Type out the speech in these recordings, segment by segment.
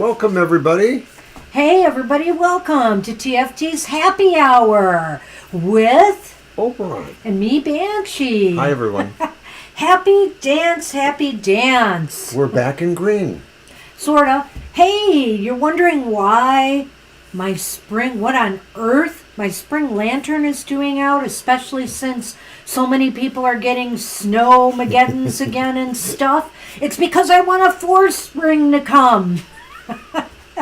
Welcome, everybody. Hey, everybody, welcome to TFT's Happy Hour with Oberon. and me, Banshee. Hi, everyone. Happy dance. We're back in green. Sorta. Hey, you're wondering why what on earth my spring lantern is doing out, especially since so many people are getting snowmageddons again and stuff? It's because I want to force spring to come.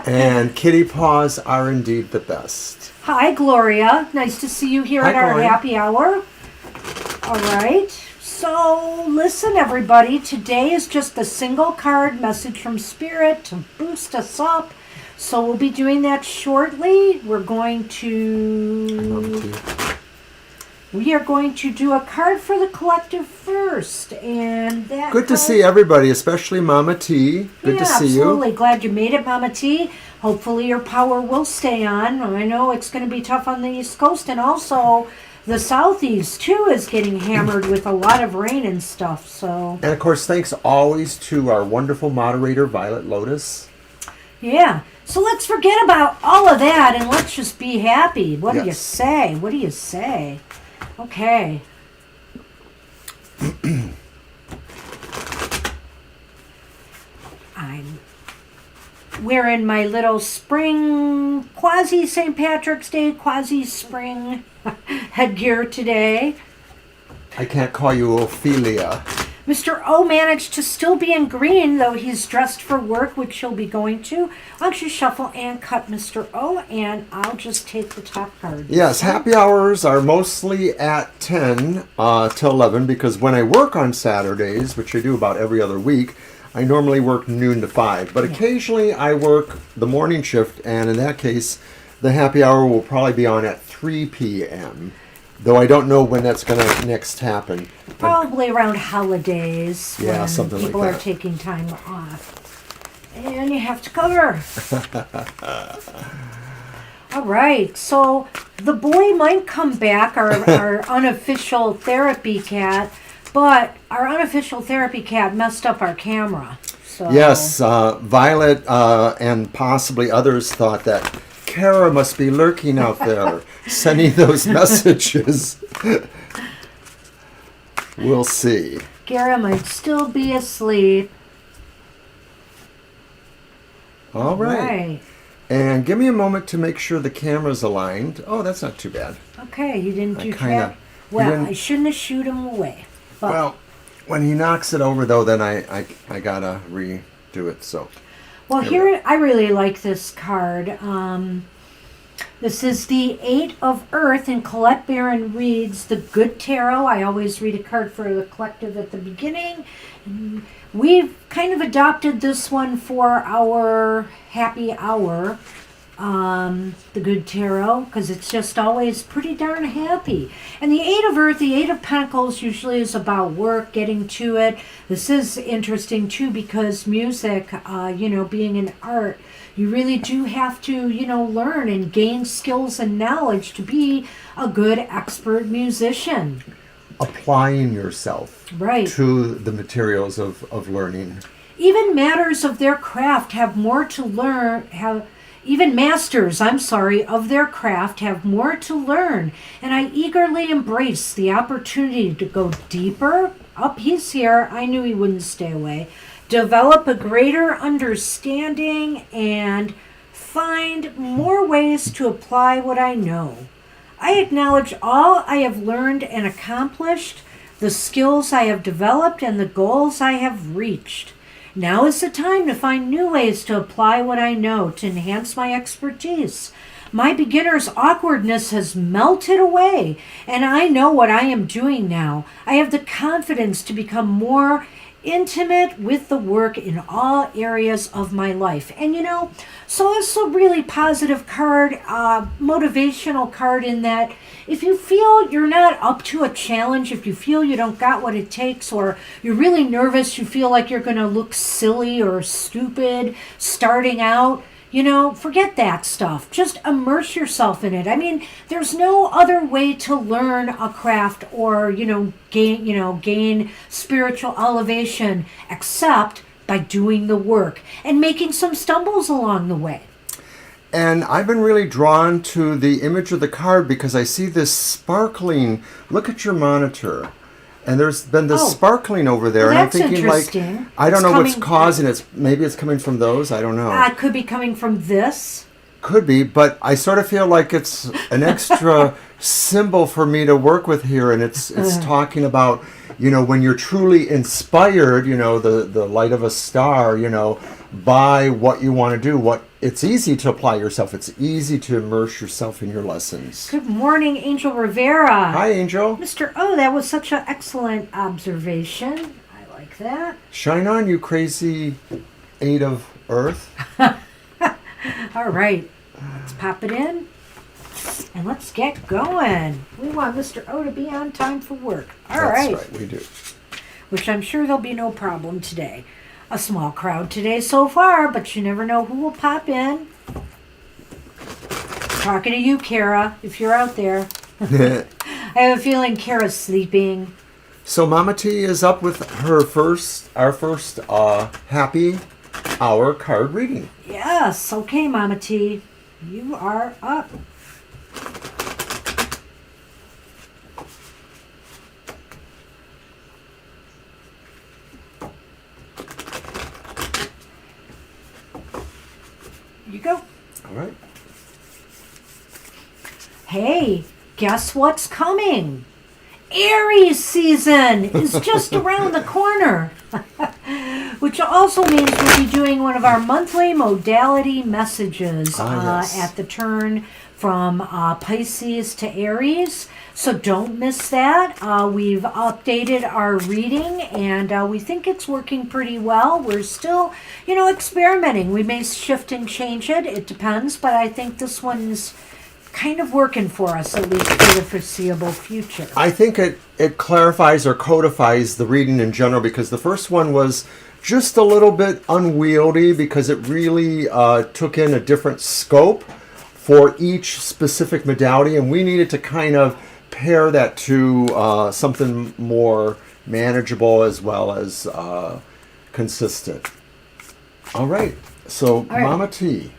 And kitty paws are indeed the best. Hi, Gloria. Nice to see you here Hi, at our Gloria. happy hour. All right. So, listen, everybody. Today is just a single card message from Spirit to boost us up. So, we'll be doing that shortly. We are going to do a card for the collective first. And that Good to card- see everybody, especially Mama T. Good to see absolutely. you. Glad you made it, Mama T. Hopefully your power will stay on. I know it's going to be tough on the East Coast, and also the Southeast, too, is getting hammered with a lot of rain and stuff. So, And of course, thanks always to our wonderful moderator, Violet Lotus. yeah. So let's forget about all of that and let's just be happy. What do you Yes. say? What do you say? Okay. I'm wearing my little spring, quasi St. Patrick's Day, quasi spring headgear today. I can't call you Ophelia. Mr. O managed to still be in green, though he's dressed for work, which he'll be going to. Why don't you shuffle and cut Mr. O, and I'll just take the top card. Yes, happy hours are mostly at 10 till 11 because when I work on Saturdays, which I do about every other week, I normally work noon to 5. But occasionally I work the morning shift, and in that case, the happy hour will probably be on at 3 p.m., though I don't know when that's going to next happen. Probably around holidays Yeah, when something like people are that. taking time off. And you have to cover. All right, so the boy might come back, our unofficial therapy cat, but our unofficial therapy cat messed up our camera. So Yes, Violet and possibly others thought that Kara must be lurking out there, sending those messages. We'll see. Gara might still be asleep. All right. And give me a moment to make sure the camera's aligned. Oh, that's not too bad. Okay, you didn't do kinda- that. Well, I shouldn't have shooed him away. But Well, when he knocks it over, though, then I gotta redo it. So Well, here I really like this card. This is the Eight of Earth, and Colette Barron reads the Good Tarot. I always read a card for the collective at the beginning. And we've kind of adopted this one for our happy hour, the Good Tarot, because it's just always pretty darn happy. And the Eight of Earth, the Eight of Pentacles, usually is about work, getting to it. This is interesting too because music, being an art, you really do have to, learn and gain skills and knowledge to be a good expert musician. applying yourself Right. to the materials of learning. Even matters of their craft have more to learn, even masters, of their craft have more to learn, and I eagerly embrace the opportunity to go deeper. He's here. I knew he wouldn't stay away. Develop a greater understanding and find more ways to apply what I know. I acknowledge all I have learned and accomplished, the skills I have developed, and the goals I have reached. Now is the time to find new ways to apply what I know to enhance my expertise. My beginner's awkwardness has melted away, and I know what I am doing now. I have the confidence to become more intimate with the work in all areas of my life. And so it's a really positive card, motivational card in that if you feel you're not up to a challenge, if you feel you don't got what it takes, or you're really nervous, you feel like you're going to look silly or stupid starting out, forget that stuff. Just immerse yourself in it. I mean, there's no other way to learn a craft or, gain spiritual elevation except by doing the work and making some stumbles along the way. And I've been really drawn to the image of the card because I see this sparkling. Look at your monitor. And there's been this sparkling over there. Well, and I'm that's thinking, like, interesting. I don't It's know what's coming- causing it. Maybe it's coming from those. I don't know. It could be coming from this. Could be, but I sort of feel like it's an extra symbol for me to work with here. And it's talking about, you know, when you're truly inspired, you know, the light of a star, you know, by what you want to do. It's easy to apply yourself. It's easy to immerse yourself in your lessons. Good morning, Angel Rivera. Hi, Angel. Mr. O, that was such an excellent observation. I like that. Shine on, you crazy 8 of Earth. All right, let's pop it in and let's get going. We want Mr. O to be on time for work. All right. That's right, we do. Which I'm sure there'll be no problem today. A small crowd today so far, but you never know who will pop in. Talking to you, Kara, if you're out there. I have a feeling Kara's sleeping. So Mama T is up with our first happy hour card reading. Yes, okay, Mama T. You are up. You go. All right. Hey, guess what's coming? Aries season is just around the corner. Which also means we'll be doing one of our monthly modality messages yes. at the turn from Pisces to Aries. So don't miss that. We've updated our reading and we think it's working pretty well. We're still, experimenting. We may shift and change it. It depends. But I think this one's kind of working for us, at least for the foreseeable future. I think it clarifies or codifies the reading in general because the first one was just a little bit unwieldy because it really took in a different scope for each specific modality, and we needed to kind of pair that to something more manageable as well as consistent. All right, so right. Mama T,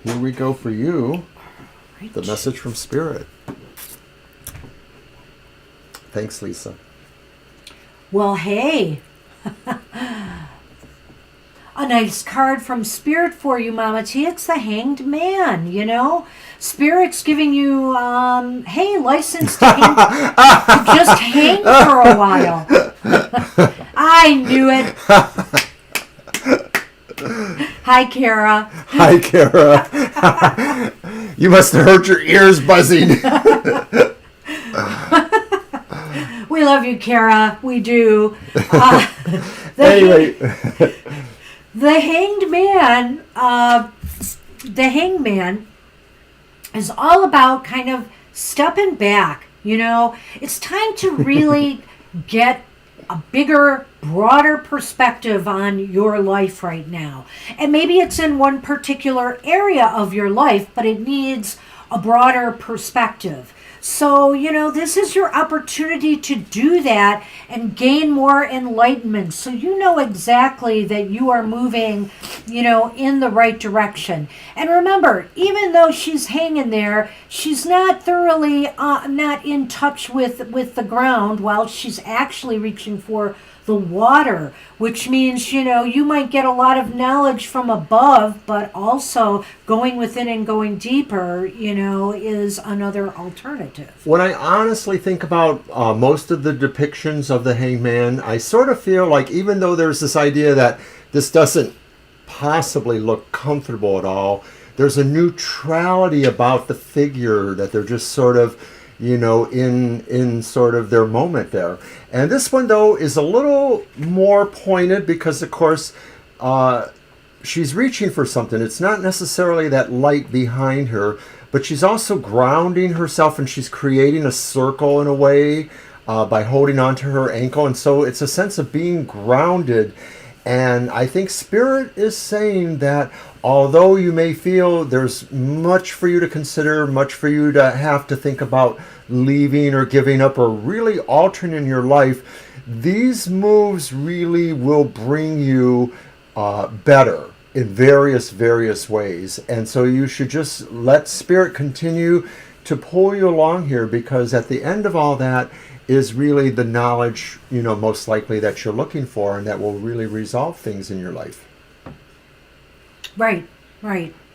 here we go for you. Right. The message from Spirit. Thanks, Lisa. Well, hey. A nice card from Spirit for you, Mama T. It's the Hanged Man, Spirit's giving you, hey, license to, to just hang for a while. I knew it. Hi, Kara. Hi, Kara. You must have heard your ears buzzing. We love you, Kara. We do. Anyway. The Hanged Man is all about kind of stepping back. It's time to really get a bigger, broader perspective on your life right now. And maybe it's in one particular area of your life, but it needs a broader perspective. So, this is your opportunity to do that and gain more enlightenment. So you know exactly that you are moving, in the right direction. And remember, even though she's hanging there, she's not thoroughly not in touch with the ground while she's actually reaching for the water, which means, you might get a lot of knowledge from above, but also going within and going deeper, is another alternative. When I honestly think about most of the depictions of the hangman, I sort of feel like even though there's this idea that this doesn't possibly look comfortable at all, there's a neutrality about the figure that they're just sort of in sort of their moment there. And this one, though, is a little more pointed because, of course, she's reaching for something. It's not necessarily that light behind her, but she's also grounding herself and she's creating a circle in a way by holding on to her ankle. And so it's a sense of being grounded. And I think Spirit is saying that although you may feel there's much for you to consider, much for you to have to think about leaving or giving up or really altering in your life, these moves really will bring you better in various ways. And so you should just let Spirit continue to pull you along here, because at the end of all that is really the knowledge, most likely that you're looking for, and that will really resolve things in your life. Right.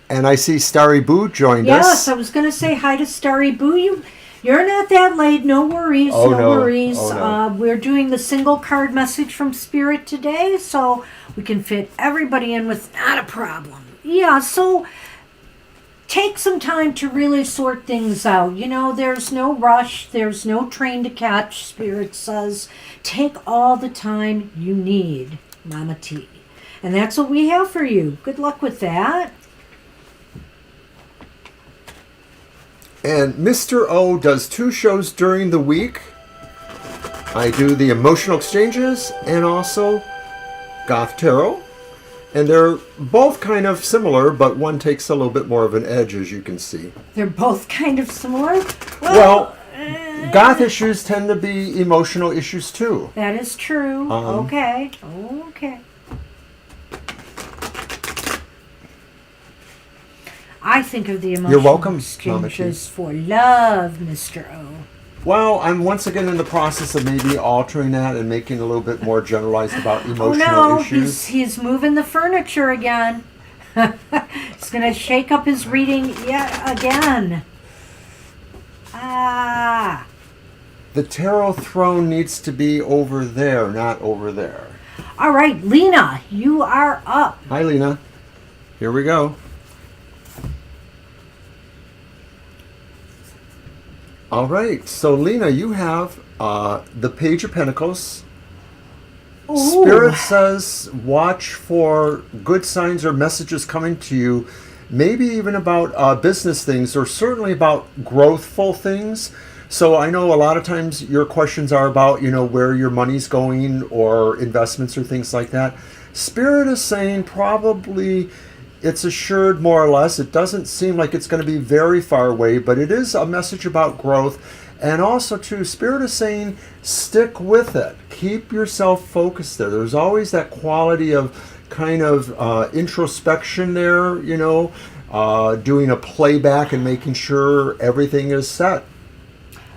And I see Starry Boo joined us. Yes, I was going to say hi to Starry Boo. You're not that late. No worries. Oh, no. worries. Oh, no. We're doing the single card message from Spirit today, so we can fit everybody in with not a problem. Yeah, so take some time to really sort things out. There's no rush. There's no train to catch, Spirit says. Take all the time you need, Mama T. And that's what we have for you. Good luck with that. And Mr. O does 2 shows during the week. I do the emotional exchanges and also Goth Tarot. And they're both kind of similar, but one takes a little bit more of an edge, as you can see. They're both kind of similar? Well, Goth issues tend to be emotional issues too. That is true. Okay. I think of the emotional You're welcome, exchanges for love, Mr. O. Well, I'm once again in the process of maybe altering that and making it a little bit more generalized about emotional issues. He's moving the furniture again. He's going to shake up his reading yet again. The tarot throne needs to be over there, not over there. All right, Lena, you are up. Hi, Lena. Here we go. All right, so Lena, you have the Page of Pentacles. Ooh. Spirit says watch for good signs or messages coming to you, maybe even about business things, or certainly about growthful things. So I know a lot of times your questions are about, where your money's going or investments or things like that. Spirit is saying probably it's assured, more or less. It doesn't seem like it's going to be very far away, but it is a message about growth. And also, too, Spirit is saying stick with it. Keep yourself focused there. There's always that quality of kind of introspection there, doing a playback and making sure everything is set.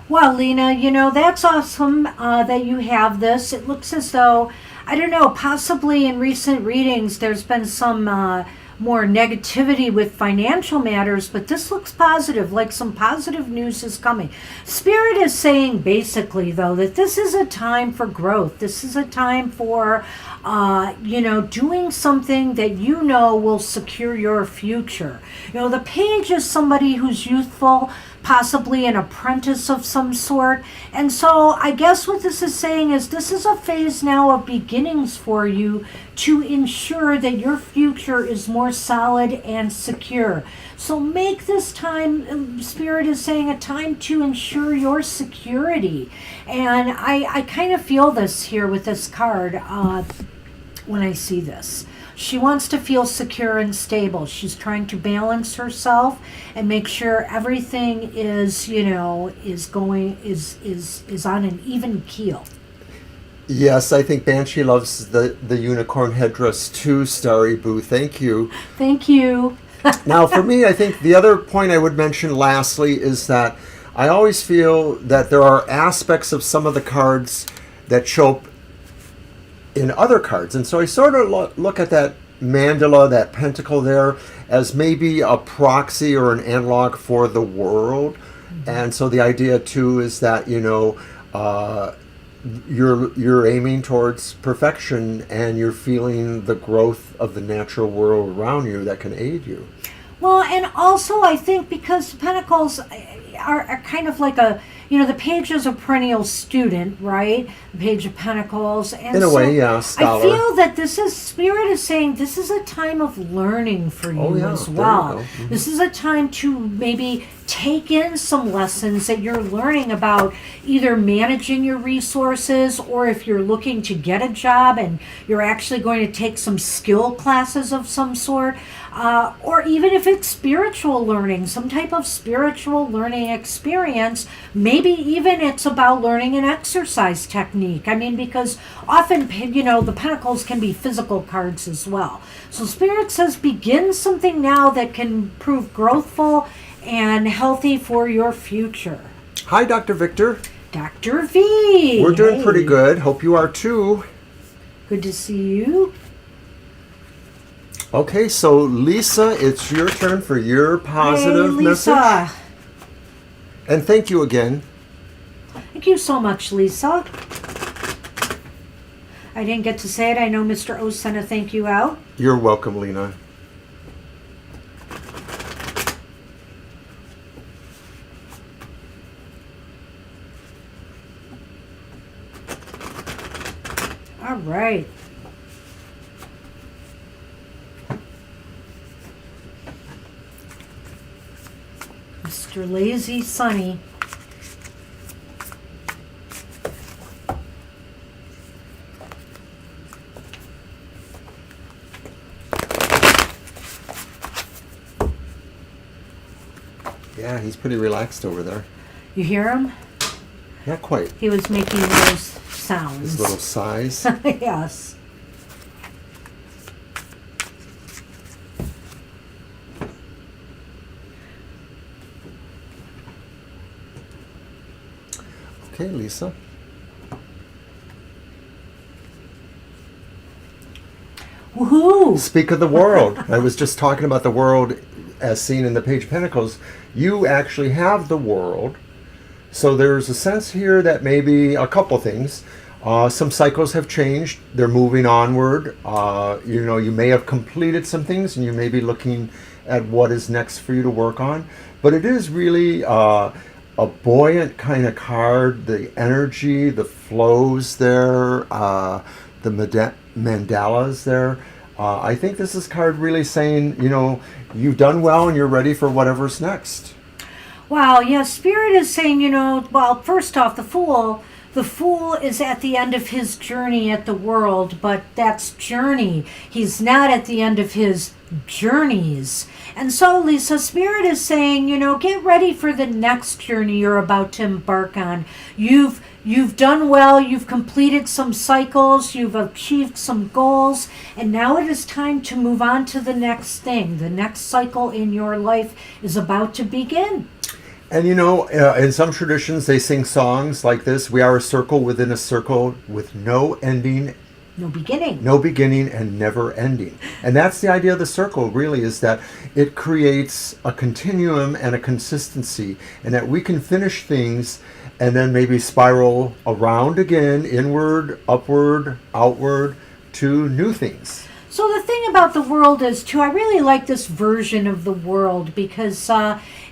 Well, Lena, that's awesome that you have this. It looks as though, I don't know, possibly in recent readings there's been some more negativity with financial matters, but this looks positive, like some positive news is coming. Spirit is saying basically, though, that this is a time for growth. This is a time for, doing something that will secure your future. The page is somebody who's youthful, possibly an apprentice of some sort. And so I guess what this is saying is this is a phase now of beginnings for you to ensure that your future is more solid and secure. So make this time, Spirit is saying, a time to ensure your security. And I kind of feel this here with this card when I see this. She wants to feel secure and stable. She's trying to balance herself and make sure everything is, is on an even keel. Yes, I think Banshee loves the unicorn headdress too, Starry Boo. Thank you. Thank you. Now, for me, I think the other point I would mention lastly is that I always feel that there are aspects of some of the cards that show up in other cards. And so I sort of look at that mandala, that pentacle there, as maybe a proxy or an analog for the world. Mm-hmm. And so the idea too is that, you're aiming towards perfection and you're feeling the growth of the natural world around you that can aid you. Well, and also I think because the pentacles are kind of like the page is a perennial student, right? The page of pentacles. And in a way, yeah, scholar. I feel that Spirit is saying this is a time of learning for you as well. Mm-hmm. This is a time to maybe take in some lessons that you're learning about either managing your resources, or if you're looking to get a job and you're actually going to take some skill classes of some sort, or even if it's spiritual learning, some type of spiritual learning experience. Maybe maybe even it's about learning an exercise technique. I mean, because often, the Pentacles can be physical cards as well. So Spirit says begin something now that can prove growthful and healthy for your future. Hi, Dr. Victor. Dr. V. We're doing pretty good. Hope you are too. Good to see you. Okay, so Lisa, it's your turn for your positive Hey, Lisa. message. And thank you again. Thank you so much, Lisa. I didn't get to say it. I know Mr. O sent a thank you out. You're welcome, Lena. All right. Mr. Lazy Sunny. Yeah, he's pretty relaxed over there. You hear him? Not quite. He was making those sounds. His little sighs. Yes. Okay, Lisa. Woohoo! Speak of the world. I was just talking about the world as seen in the Page of Pentacles. You actually have the world. So there's a sense here that maybe a couple things. Some cycles have changed. They're moving onward. You may have completed some things and you may be looking at what is next for you to work on. But it is really a buoyant kind of card. The energy, the flows there, the mandalas there. I think this is card really saying, you've done well and you're ready for whatever's next. Wow, yeah, Spirit is saying, well, first off, the Fool is at the end of his journey at the world, but that's journey. He's not at the end of his journeys. And so, Lisa, Spirit is saying, get ready for the next journey you're about to embark on. You've done well, you've completed some cycles, you've achieved some goals, and now it is time to move on to the next thing. The next cycle in your life is about to begin. And in some traditions, they sing songs like this: we are a circle within a circle with no ending. No beginning. No beginning and never ending. And that's the idea of the circle, really, is that it creates a continuum and a consistency, and that we can finish things and then maybe spiral around again, inward, upward, outward, to new things. So the thing about the world is, too, I really like this version of the world because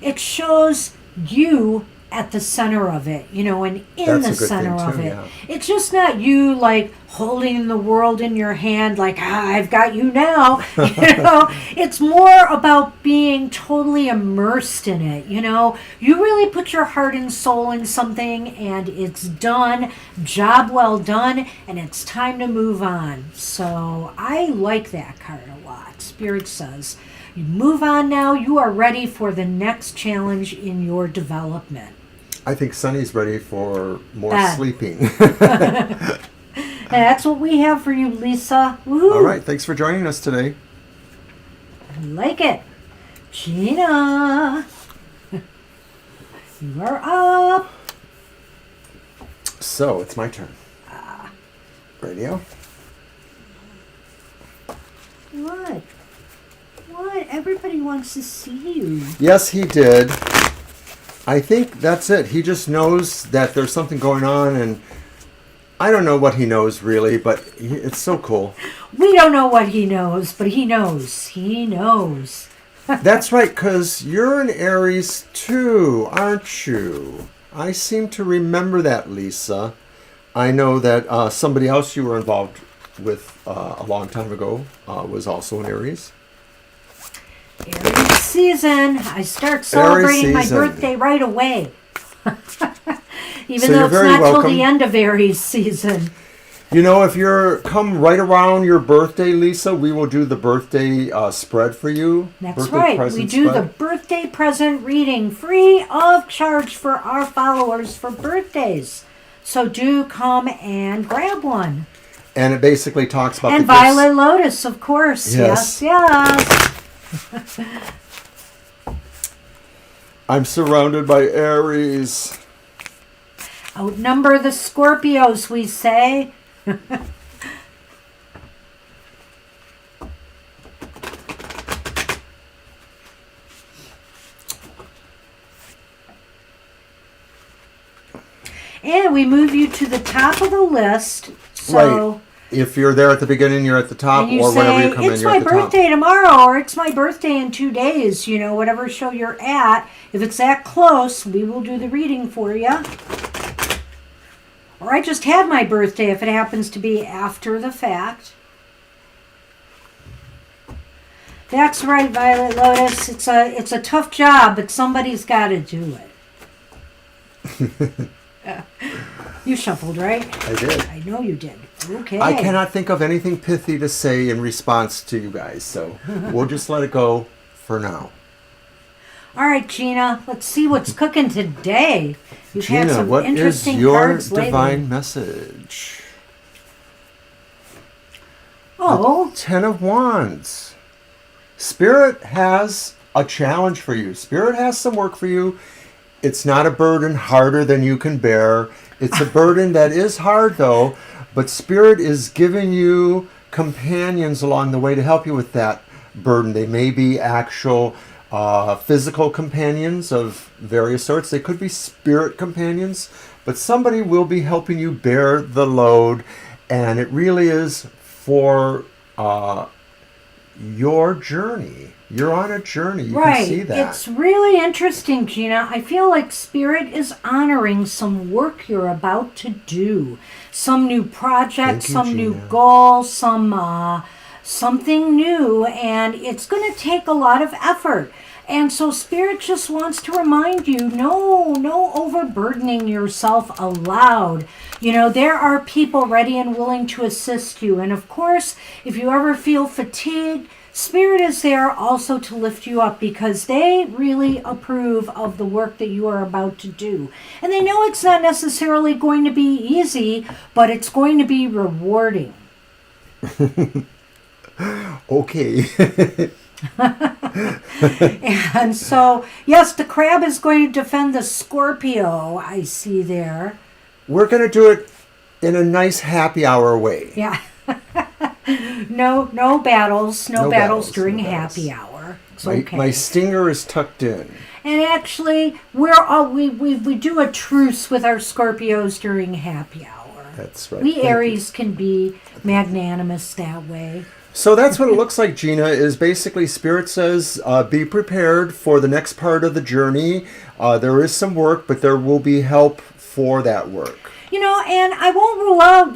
it shows you at the center of it, and in the center of it. Yeah. It's just not you like holding the world in your hand like, I've got you now. It's more about being totally immersed in it. You really put your heart and soul in something and it's done, job well done, and it's time to move on. So I like that card a lot. Spirit says, you move on now, you are ready for the next challenge in your development. I think Sunny's ready for more sleeping. That's what we have for you, Lisa. Woo-hoo. All right, thanks for joining us today. I like it. Gina, you are up. So, it's my turn. Radio? What? What? Everybody wants to see you. Yes, he did. I think that's it. He just knows that there's something going on, and I don't know what he knows really, but it's so cool. We don't know what he knows, but he knows. He knows. That's right, because you're an Aries too, aren't you? I seem to remember that, Lisa. I know that somebody else you were involved with a long time ago was also an Aries. Aries season. I start celebrating my birthday right away. Even though it's not till the end of Aries season. You know, if you're come right around your birthday, Lisa, we will do the birthday spread for you. That's birthday right. present We do spread. the birthday present reading free of charge for our followers for birthdays. So do come and grab one. And it basically talks about And the gifts. Violet Lotus, of course. Yes. Yes. I'm surrounded by Aries. Outnumber the Scorpios, we say. And we move you to the top of the list. So Right. If you're there at the beginning, you're at the top, and you or say, whenever you come in, it's you're my at the top. birthday tomorrow, or it's my birthday in 2 days, you know, whatever show you're at. If it's that close, we will do the reading for you. Or I just had my birthday if it happens to be after the fact. That's right, Violet Lotus. It's a tough job, but somebody's got to do it. You shuffled, right? I did. I know you did. Okay. I cannot think of anything pithy to say in response to you guys, so we'll just let it go for now. All right, Gina. Let's see what's cooking today. You've had Gina, some what is interesting your cards lately. divine message? Oh, Ten of Wands. Spirit has a challenge for you. Spirit has some work for you. It's not a burden harder than you can bear. It's a burden that is hard, though, but Spirit is giving you companions along the way to help you with that burden. They may be actual physical companions of various sorts. They could be spirit companions, but somebody will be helping you bear the load, and it really is for your journey. You're on a journey. You right. can see that. It's really interesting, Gina. I feel like Spirit is honoring some work you're about to do. Some new project, Thank you, some new Gina. goal, something new, and it's going to take a lot of effort. And so Spirit just wants to remind you, no overburdening yourself aloud. You know, there are people ready and willing to assist you. And of course, if you ever feel fatigued, Spirit is there also to lift you up because they really approve of the work that you are about to do. And they know it's not necessarily going to be easy, but it's going to be rewarding. Okay. And so, yes, the crab is going to defend the Scorpio, I see there. We're going to do it in a nice happy hour way. Yeah. No battles. No battles during happy hour. It's okay. My stinger is tucked in. And actually, we do a truce with our Scorpios during happy hour. That's right. We Thank you. Aries can be magnanimous that way. So that's what it looks like, Gina, is basically Spirit says, be prepared for the next part of the journey. There is some work, but there will be help for that work. You know, and I won't rule out,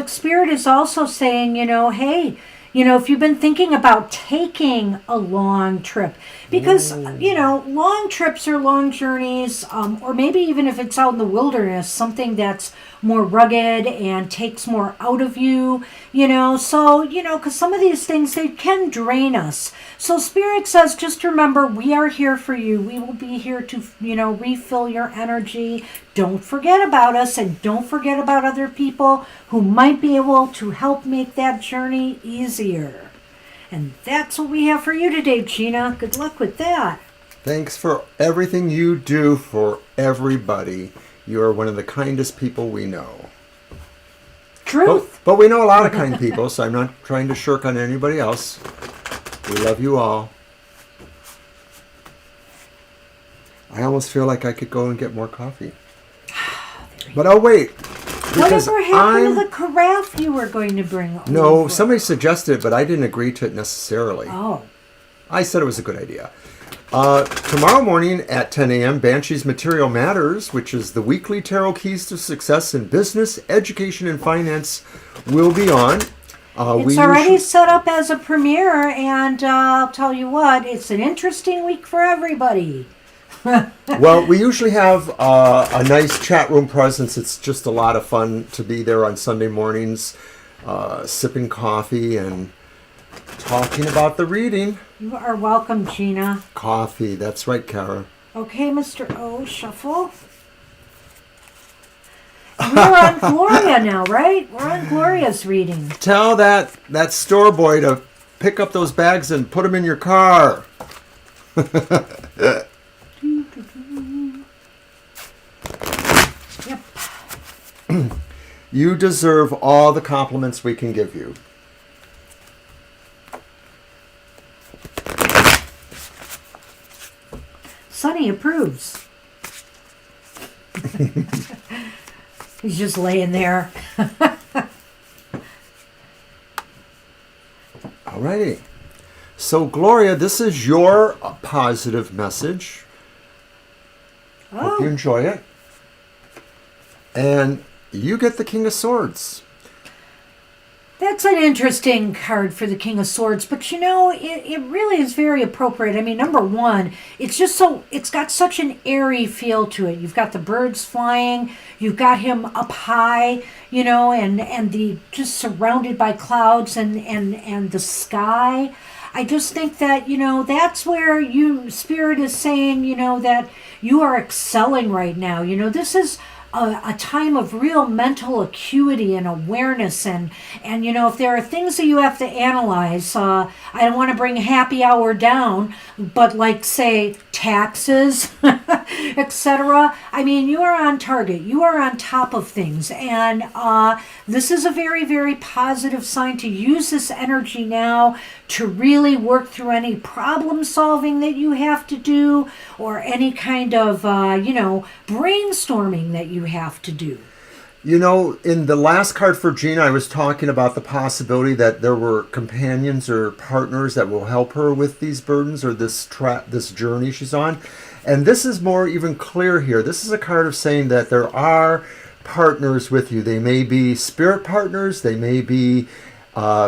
Spirit is also saying, hey, if you've been thinking about taking a long trip, because, long trips or long journeys, or maybe even if it's out in the wilderness, something that's more rugged and takes more out of you, so, because some of these things, they can drain us. So Spirit says, just remember, we are here for you. We will be here to, refill your energy. Don't forget about us, and don't forget about other people who might be able to help make that journey easier. And that's what we have for you today, Gina. Good luck with that. Thanks for everything you do for everybody. You are one of the kindest people we know. Truth. But we know a lot of kind people, so I'm not trying to shirk on anybody else. We love you all. I almost feel like I could go and get more coffee. But I'll wait. Because Whatever happened to the carafe you were going to bring over? No, somebody suggested it, but I didn't agree to it necessarily. Oh. I said it was a good idea. Tomorrow morning at 10 a.m., Banshee's Material Matters, which is the weekly tarot keys to success in business, education, and finance, will be on. It's already set up as a premiere, and I'll tell you what, it's an interesting week for everybody. Well, we usually have a nice chat room presence. It's just a lot of fun to be there on Sunday mornings, sipping coffee and talking about the reading. You are welcome, Gina. Coffee, that's right, Kara. Okay, Mr. O, shuffle. We're on Gloria now, right? We're on Gloria's reading. Tell that store boy to pick up those bags and put them in your car. Yep. You deserve all the compliments we can give you. Sonny approves. He's just laying there. Alrighty. So, Gloria, this is your positive message. Hope you enjoy it. And you get the King of Swords. That's an interesting card for the King of Swords, but it really is very appropriate. I mean, number one, it's got such an airy feel to it. You've got the birds flying, you've got him up high, and the just surrounded by clouds and the sky. I just think that, that's where Spirit is saying, that you are excelling right now. This is a time of real mental acuity and awareness, and if there are things that you have to analyze, I don't want to bring happy hour down, but like say taxes, etc. I mean, you are on target, you are on top of things, and this is a very, very positive sign to use this energy now to really work through any problem solving that you have to do, or any kind of brainstorming that you have to do. In the last card for Gina, I was talking about the possibility that there were companions or partners that will help her with these burdens or this journey she's on. And this is more even clear here. This is a card of saying that there are partners with you. They may be spirit partners, they may be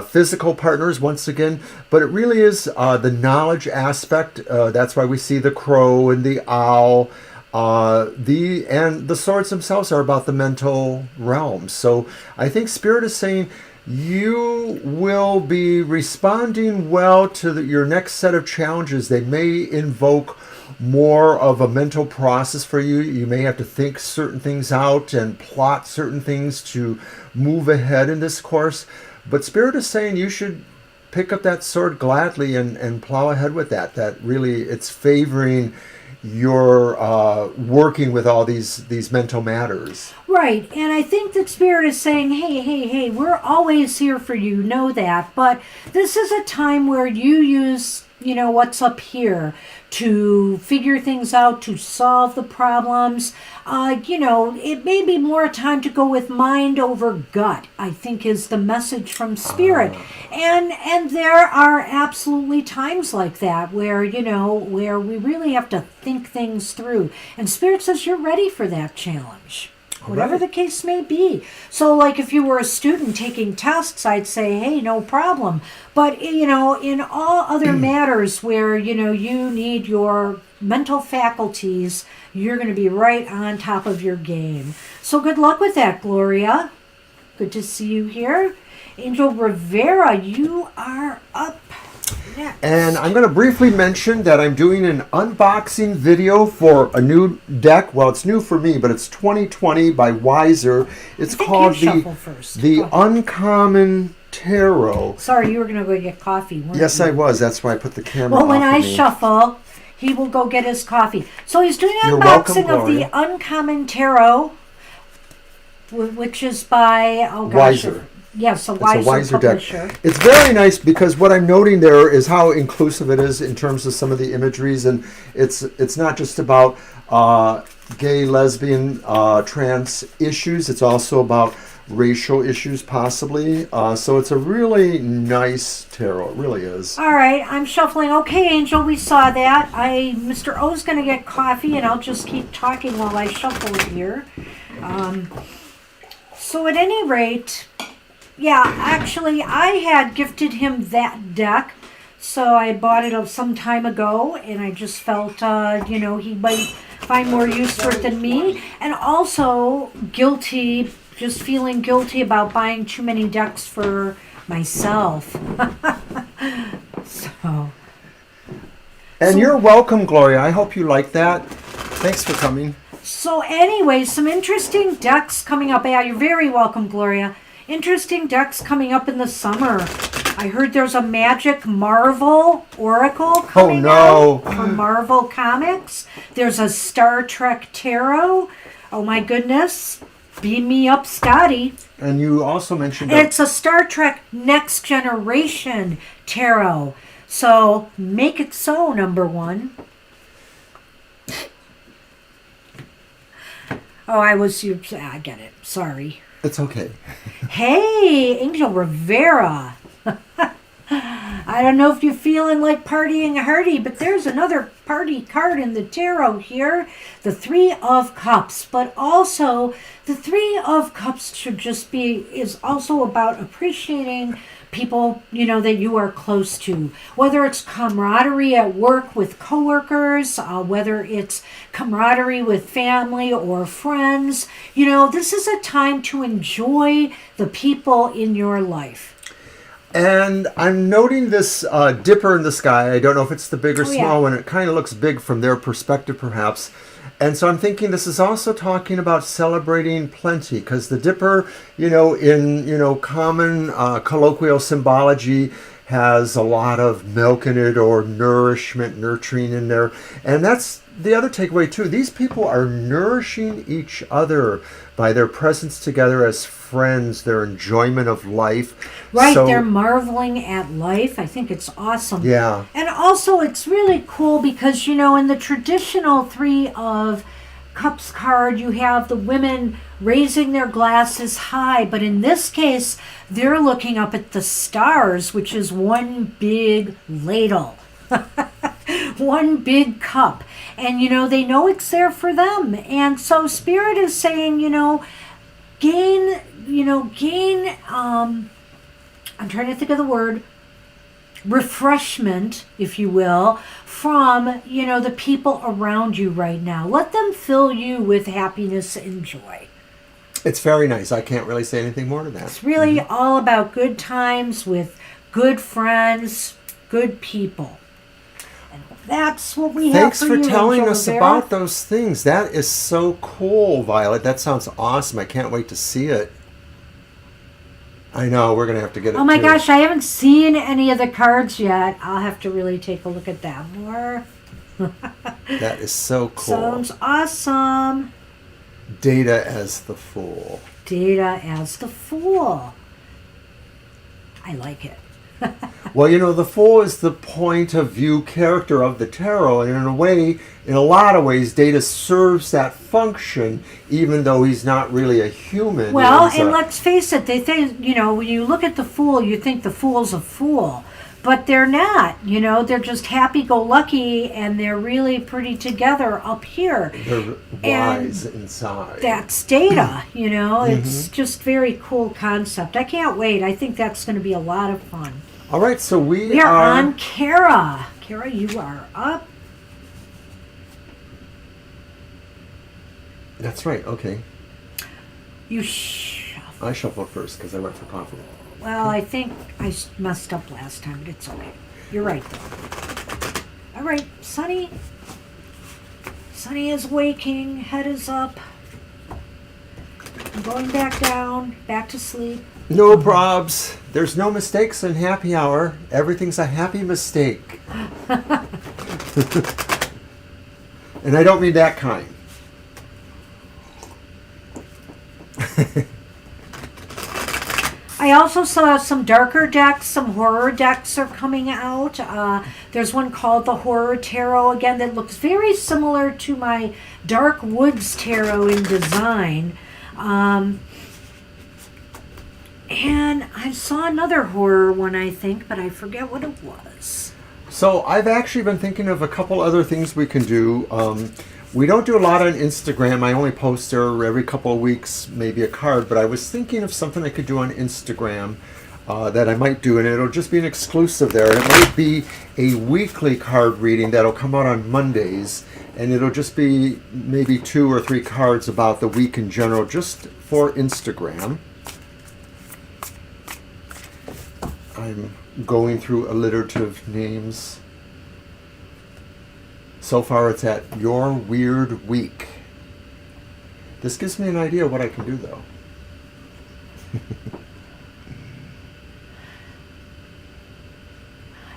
physical partners once again, but it really is the knowledge aspect. That's why we see the crow and the owl. The swords themselves are about the mental realm. So I think Spirit is saying you will be responding well to your next set of challenges. They may invoke more of a mental process for you. You may have to think certain things out and plot certain things to move ahead in this course. But Spirit is saying you should pick up that sword gladly and plow ahead with that. That really, it's favoring your working with all these mental matters. Right, and I think that Spirit is saying, hey, we're always here for you, know that. But this is a time where you use, what's up here to figure things out, to solve the problems. It may be more time to go with mind over gut, I think is the message from Spirit. And there are absolutely times like that where, where we really have to think things through. And Spirit says you're ready for that challenge. Whatever the case may be. So like if you were a student taking tests, I'd say, hey, no problem. But, in all other matters where, you need your mental faculties, you're going to be right on top of your game. So good luck with that, Gloria. Good to see you here. Angel Rivera, you are up next. And I'm going to briefly mention that I'm doing an unboxing video for a new deck. Well, it's new for me, but it's 2020 by Wiser. It's called the Uncommon Tarot. Sorry, you were going to go get coffee, weren't Yes, you? I was. That's why I put the camera Well, when off I of me. shuffle, he will go get his coffee. So he's doing an You're unboxing welcome, of the Uncommon Tarot, which is by, Wiser. Yes, a It's a Wiser publisher. deck. It's very nice because what I'm noting there is how inclusive it is in terms of some of the imageries, and it's not just about gay, lesbian, trans issues. It's also about racial issues, possibly. So it's a really nice tarot. It really is. All right, I'm shuffling. Okay, Angel, we saw that. Mr. O's going to get coffee, and I'll just keep talking while I shuffle here. So at any rate, yeah, actually, I had gifted him that deck. So I bought it some time ago, and I just felt, he might find more use for it than me. And also guilty, just feeling guilty about buying too many decks for myself. So. And you're welcome, Gloria. I hope you like that. Thanks for coming. So anyway, some interesting decks coming up. Yeah, you're very welcome, Gloria. Interesting decks coming up in the summer. I heard there's a Magic Marvel Oracle coming out for Marvel Comics. There's a Star Trek Tarot. Oh my goodness. Beam me up, Scotty. And you also mentioned... It's a Star Trek Next Generation Tarot. So make it so, number one. Oh, I get it. Sorry. It's okay. Hey, Angel Rivera. I don't know if you're feeling like partying hardy, but there's another party card in the tarot here. The Three of Cups. But also, the Three of Cups is also about appreciating people, that you are close to. Whether it's camaraderie at work with coworkers, whether it's camaraderie with family or friends. This is a time to enjoy the people in your life. And I'm noting this dipper in the sky. I don't know if it's the big or small one. It kind of looks big from their perspective, perhaps. And so I'm thinking this is also talking about celebrating plenty, because the dipper, in common colloquial symbology, has a lot of milk in it or nourishment, nurturing in there. And that's the other takeaway too. These people are nourishing each other by their presence together as friends, their enjoyment of life. Right, they're marveling at life. I think it's awesome. Yeah. And also it's really cool because, in the traditional Three of Cups card, you have the women raising their glasses high, but in this case, they're looking up at the stars, which is one big ladle. One big cup. And, they know it's there for them. And so Spirit is saying, gain, I'm trying to think of the word, refreshment, if you will, from, the people around you right now. Let them fill you with happiness and joy. It's very nice. I can't really say anything more to that. It's really all about good times with good friends, good people. And that's what we have for you. Thanks for telling Angel us Rivera. about those things. That is so cool, Violet. That sounds awesome. I can't wait to see it. I know, we're going to have to get it Oh my too. gosh, I haven't seen any of the cards yet. I'll have to really take a look at that more. That is so cool. Sounds awesome. Data as the Fool. Data as the Fool. I like it. Well, the Fool is the point of view character of the tarot, and in a lot of ways, Data serves that function, even though he's not really a human. Well, and let's face it, they think, when you look at the Fool, you think the Fool's a fool. But they're not, they're just happy-go-lucky, and they're really pretty together up here. They're wise inside. That's Data, It's just very cool concept. I can't wait. I think that's going to be a lot of fun. All right, so we are are on Kara. Kara, you are up. That's right, okay. You shuffle. I shuffle first because I went for coffee. Well, I think I messed up last time, but it's okay. You're right, though. All right, Sunny. Sunny is waking. Head is up. I'm going back down. Back to sleep. No probs. There's no mistakes in happy hour. Everything's a happy mistake. And I don't mean that kind. I also saw some darker decks, some horror decks are coming out. There's one called the Horror Tarot, again, that looks very similar to my Dark Woods Tarot in design. And I saw another horror one, I think, but I forget what it was. So I've actually been thinking of a couple other things we can do. We don't do a lot on Instagram. I only post there every couple of weeks, maybe a card. But I was thinking of something I could do on Instagram. that I might do, and it'll just be an exclusive there. And it might be a weekly card reading that'll come out on Mondays, and it'll just be maybe 2 or 3 cards about the week in general, just for Instagram. I'm going through alliterative names. So far it's at Your Weird Week. This gives me an idea of what I can do, though.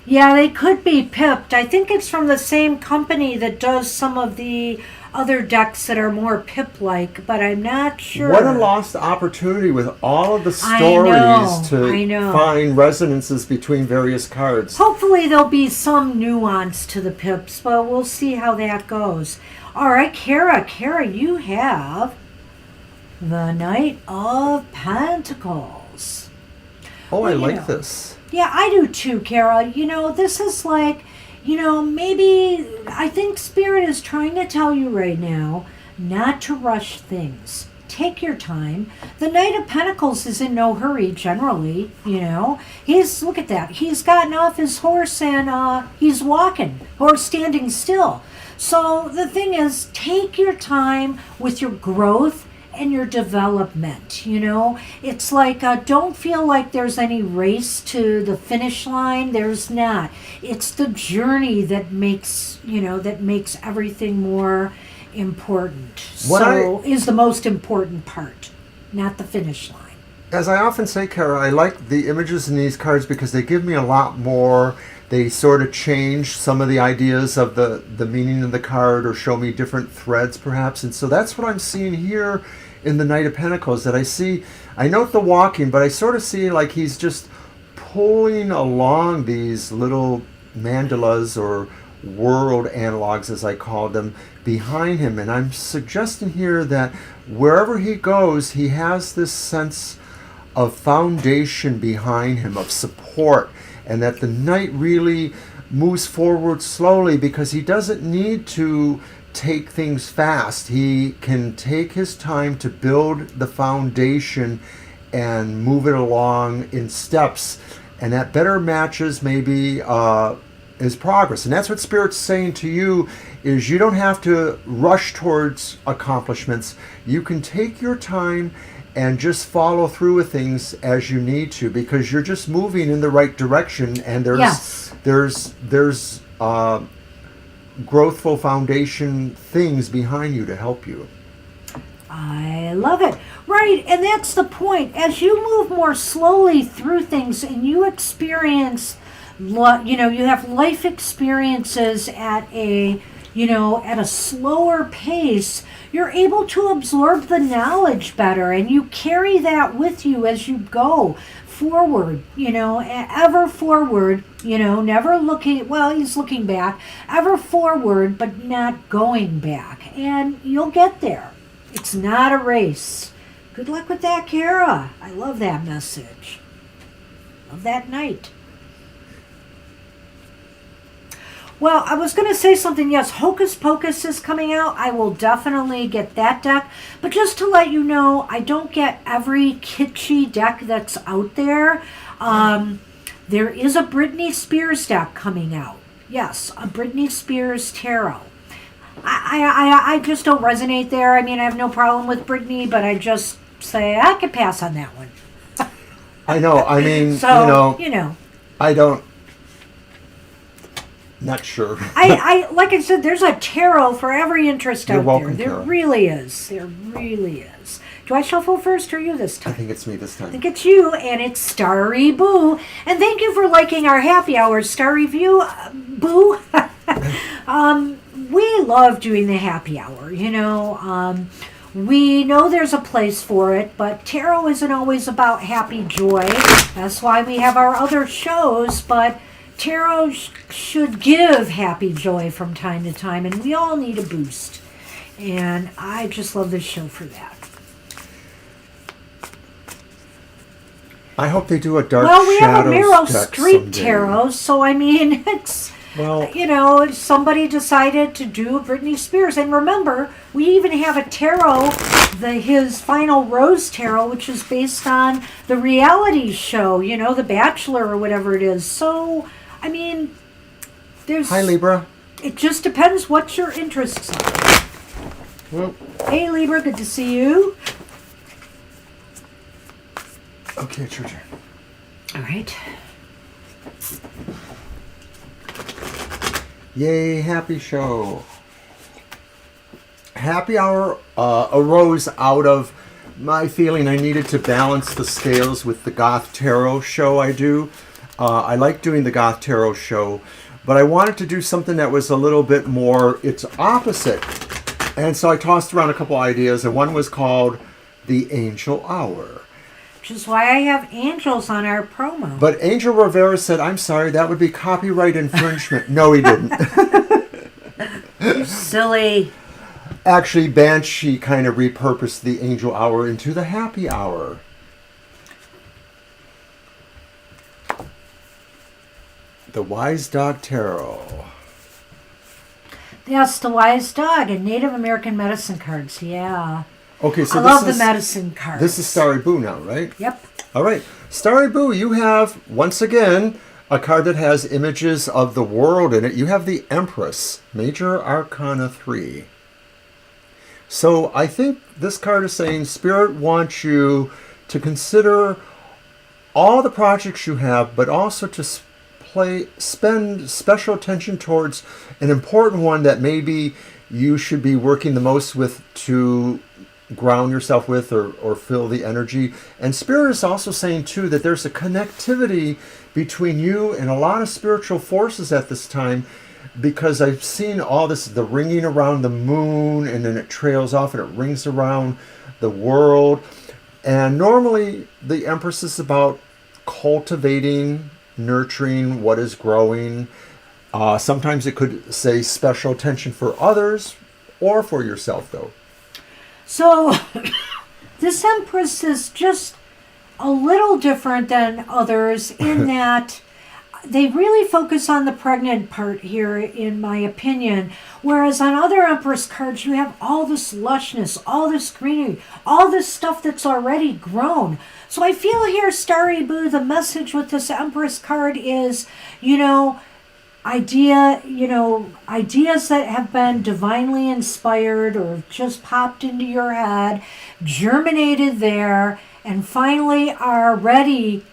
Yeah, they could be pipped. I think it's from the same company that does some of the other decks that are more pip-like, but I'm not sure. What a lost opportunity with all of the I stories know. Find resonances between various cards. Hopefully there'll be some nuance to the pips, but we'll see how that goes. All right, Kara, you have the Knight of Pentacles. Oh, I Well, like this. Yeah, I do too, Kara. This is like, maybe I think Spirit is trying to tell you right now not to rush things. Take your time. The Knight of Pentacles is in no hurry generally, look at that. He's gotten off his horse and he's walking or standing still. So the thing is, take your time with your growth and your development. It's like, don't feel like there's any race to the finish line. There's not. It's the journey that makes everything more important. Is the most important part, not the finish line. As I often say, Kara, I like the images in these cards because they give me a lot more. They sort of change some of the ideas of the meaning of the card, or show me different threads perhaps. And so that's what I'm seeing here in the Knight of Pentacles, that I note the walking, but I sort of see like he's just pulling along these little mandalas, or world analogs as I call them, behind him. And I'm suggesting here that wherever he goes, he has this sense of foundation behind him, of support, and that the knight really moves forward slowly because he doesn't need to take things fast. He can take his time to build the foundation and move it along in steps, and that better matches maybe his progress. And that's what Spirit's saying to you, is you don't have to rush towards accomplishments. You can take your time and just follow through with things as you need to, because you're just moving in the right direction, and there's growthful foundation things behind you to help you. I love it. Right, and that's the point. As you move more slowly through things and you experience, you have life experiences at a slower pace, you're able to absorb the knowledge better, and you carry that with you as you go forward, ever forward, never looking, he's looking back, ever forward, but not going back. And you'll get there. It's not a race. Good luck with that, Kara. I love that message. Love that night. Well, I was going to say something. Yes, Hocus Pocus is coming out. I will definitely get that deck. But just to let you know, I don't get every kitschy deck that's out there. There is a Britney Spears deck coming out. Yes, a Britney Spears tarot. I just don't resonate there. I mean, I have no problem with Britney, but I just say I could pass on that one. I know. I mean, so, I don't. Not sure. I like I said, there's a tarot for every interest You're out welcome, there. There Kara. really is. There really is. Do I shuffle first or you this time? I think it's me this time. I think it's you, and it's Starry Boo. And thank you for liking our happy hour Starry View, Boo. We love doing the happy hour, we know there's a place for it, but tarot isn't always about happy joy. That's why we have our other shows, but tarot should give happy joy from time to time, and we all need a boost. And I just love this show for that. I hope they do a Dark Well, we have a Shadows Meryl deck Streep someday. tarot, so I mean, Well, You know, if somebody decided to do Britney Spears. And remember, we even have a tarot, his Final Rose tarot, which is based on the reality show, you know, The Bachelor or whatever it is. So, I mean, there's... hi, Libra. It just depends what your interests are. Well, Hey, Libra, good to see you. okay, it's your turn. All right. Yay, happy show. Happy hour arose out of my feeling I needed to balance the scales with the Goth Tarot show I do. I like doing the Goth Tarot show, but I wanted to do something that was a little bit more its opposite. And so I tossed around a couple ideas, and one was called the Angel Hour. Which is why I have angels on our promo. But Angel Rivera said, I'm sorry, that would be copyright infringement. No, he didn't. You're silly. Actually, Banshee kind of repurposed the Angel Hour into the Happy Hour. The Wise Dog Tarot. Yes, the Wise Dog and Native American medicine cards. Yeah. Okay, so I love the medicine cards. This is Starry Boo now, right? Yep. All right. Starry Boo, you have, once again, a card that has images of the world in it. You have the Empress, Major Arcana 3. So I think this card is saying Spirit wants you to consider all the projects you have, but also to spend special attention towards an important one that maybe you should be working the most with to ground yourself with or feel the energy. And Spirit is also saying too that there's a connectivity between you and a lot of spiritual forces at this time, because I've seen all this, the ringing around the moon, and then it trails off and it rings around the world. And normally the Empress is about cultivating, nurturing what is growing. Sometimes it could say special attention for others or for yourself though. So, this Empress is just a little different than others in that they really focus on the pregnant part here, in my opinion. Whereas on other Empress cards, you have all this lushness, all this greenery, all this stuff that's already grown. So I feel here, Starry Boo, the message with this Empress card is, ideas that have been divinely inspired or just popped into your head, germinated there, and finally are ready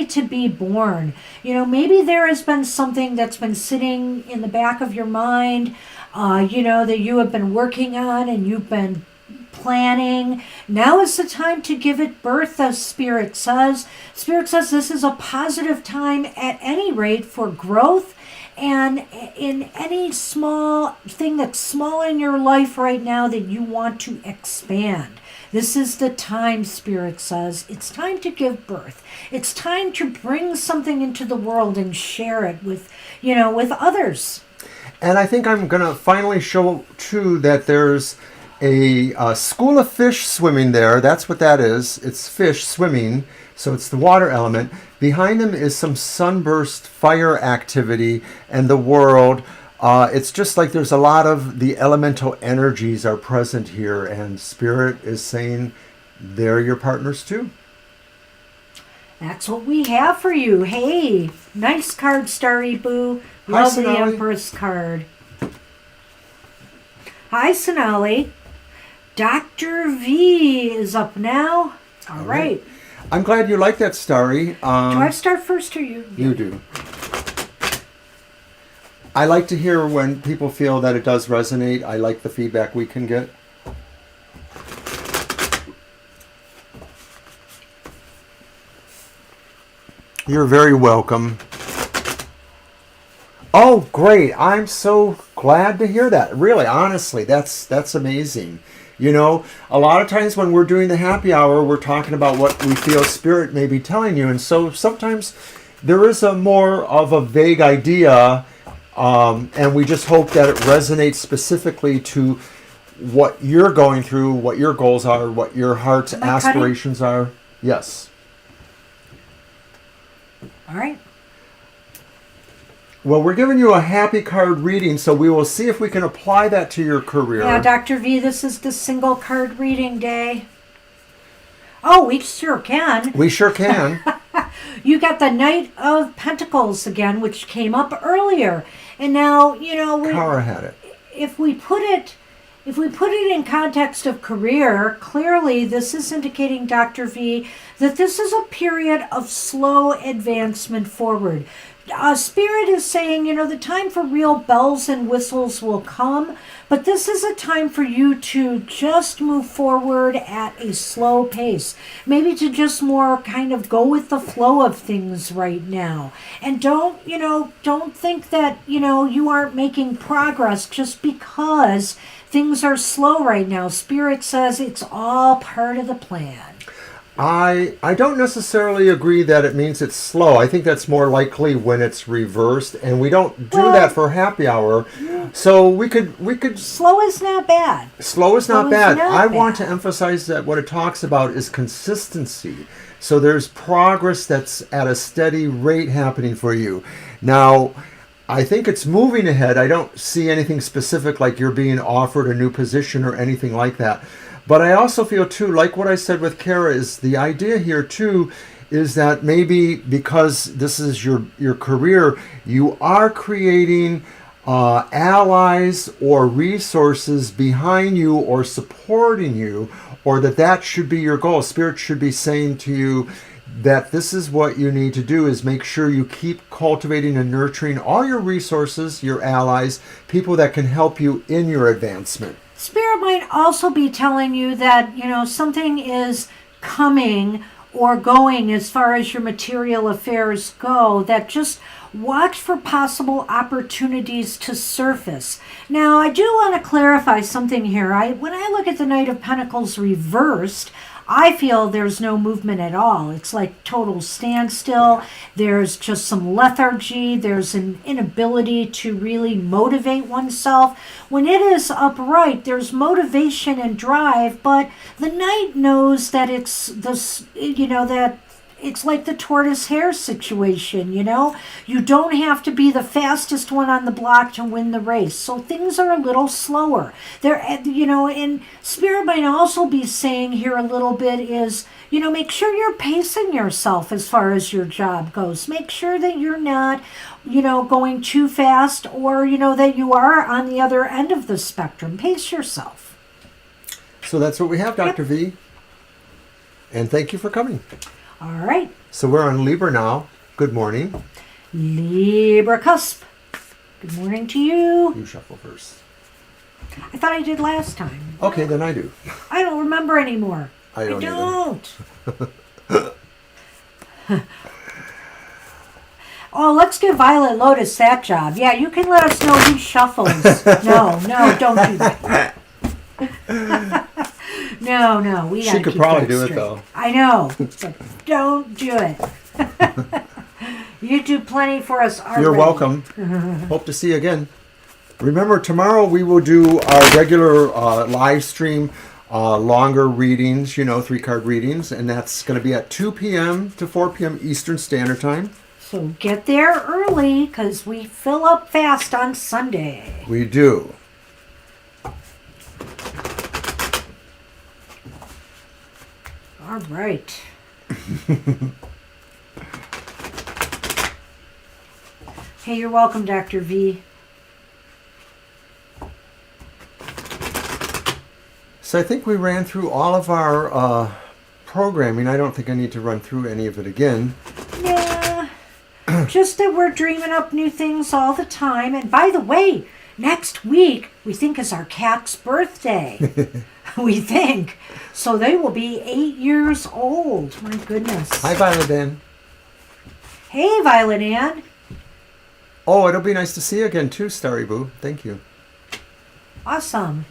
to be born. Maybe there has been something that's been sitting in the back of your mind, that you have been working on and you've been planning. Now is the time to give it birth, as Spirit says. Spirit says this is a positive time at any rate for growth. And in any small thing that's small in your life right now that you want to expand, this is the time, Spirit says. It's time to give birth. It's time to bring something into the world and share it with others. And I think I'm going to finally show, too, that there's a school of fish swimming there. That's what that is. It's fish swimming, so it's the water element. Behind them is some sunburst fire activity and the world. It's just like there's a lot of the elemental energies are present here, and Spirit is saying they're your partners too. That's what we have for you. Hey, nice card, Starry Boo. Hi, Love the Sonali. Empress card. Hi, Sonali. Dr. V is up now. All right. I'm glad you like that, Starry. Do I start first or you? You do. I like to hear when people feel that it does resonate. I like the feedback we can get. You're very welcome. Oh, great. I'm so glad to hear that. Really, honestly, that's amazing. A lot of times when we're doing the happy hour, we're talking about what we feel Spirit may be telling you. And so sometimes there is a more of a vague idea, and we just hope that it resonates specifically to what you're going through, what your goals are, what your heart's aspirations are. Yes. All right. Well, we're giving you a happy card reading, so we will see if we can apply that to your career. Yeah, Dr. V, this is the single card reading day. Oh, we sure can. We sure can. You got the Knight of Pentacles again, which came up earlier. And now, Kara had it. if we put it in context of career, clearly this is indicating, Dr. V, that this is a period of slow advancement forward. Spirit is saying, the time for real bells and whistles will come, but this is a time for you to just move forward at a slow pace. Maybe to just more kind of go with the flow of things right now. And don't think that, you aren't making progress just because things are slow right now. Spirit says it's all part of the plan. I don't necessarily agree that it means it's slow. I think that's more likely when it's reversed, and we don't do that for happy hour. So we could Slow is not bad. Slow is not bad. I bad. want to emphasize that what it talks about is consistency. So there's progress that's at a steady rate happening for you. Now, I think it's moving ahead. I don't see anything specific like you're being offered a new position or anything like that. But I also feel too, like what I said with Kara, is the idea here too is that maybe because this is your career, you are creating allies or resources behind you or supporting you, or that should be your goal. Spirit should be saying to you that this is what you need to do, is make sure you keep cultivating and nurturing all your resources, your allies, people that can help you in your advancement. Spirit might also be telling you that, something is coming or going as far as your material affairs go, that just watch for possible opportunities to surface. Now, I do want to clarify something here. When I look at the Knight of Pentacles reversed, I feel there's no movement at all. It's like total standstill. There's just some lethargy. There's an inability to really motivate oneself. When it is upright, there's motivation and drive, but the Knight knows that it's this, that it's like the tortoise hare situation, You don't have to be the fastest one on the block to win the race. So things are a little slower. And Spirit might also be saying here a little bit is, make sure you're pacing yourself as far as your job goes. Make sure that you're not, going too fast, or, that you are on the other end of the spectrum. Pace yourself. So that's what we have, Dr. V. And thank you for coming. All right. So we're on Libra now. Good morning. Libra cusp. Good morning to you. You shuffle first. I thought I did last time. Okay, then I do. I don't remember anymore. I don't Oh, let's give Violet Lotus that job. Yeah, you can let us know who shuffles. No, don't do that. No, we gotta She could keep probably that do straight. it though. I know, but don't do it. You do plenty for us already. You're welcome. Hope to see you again. Remember, tomorrow we will do our regular live stream, longer readings, 3-card readings, and that's going to be at 2 p.m. to 4 p.m. Eastern Standard Time. So get there early, because we fill up fast on Sunday. We do. All right. Hey, you're welcome, Dr. V. So I think we ran through all of our programming. I don't think I need to run through any of it again. Yeah. Just that we're dreaming up new things all the time. And by the way, next week, we think is our cat's birthday. We think. So they will be 8 years old. My goodness. Hi, Violet Ann. Hey, Violet Ann. Oh, it'll be nice to see you again too, Starry Boo. Thank you. Awesome.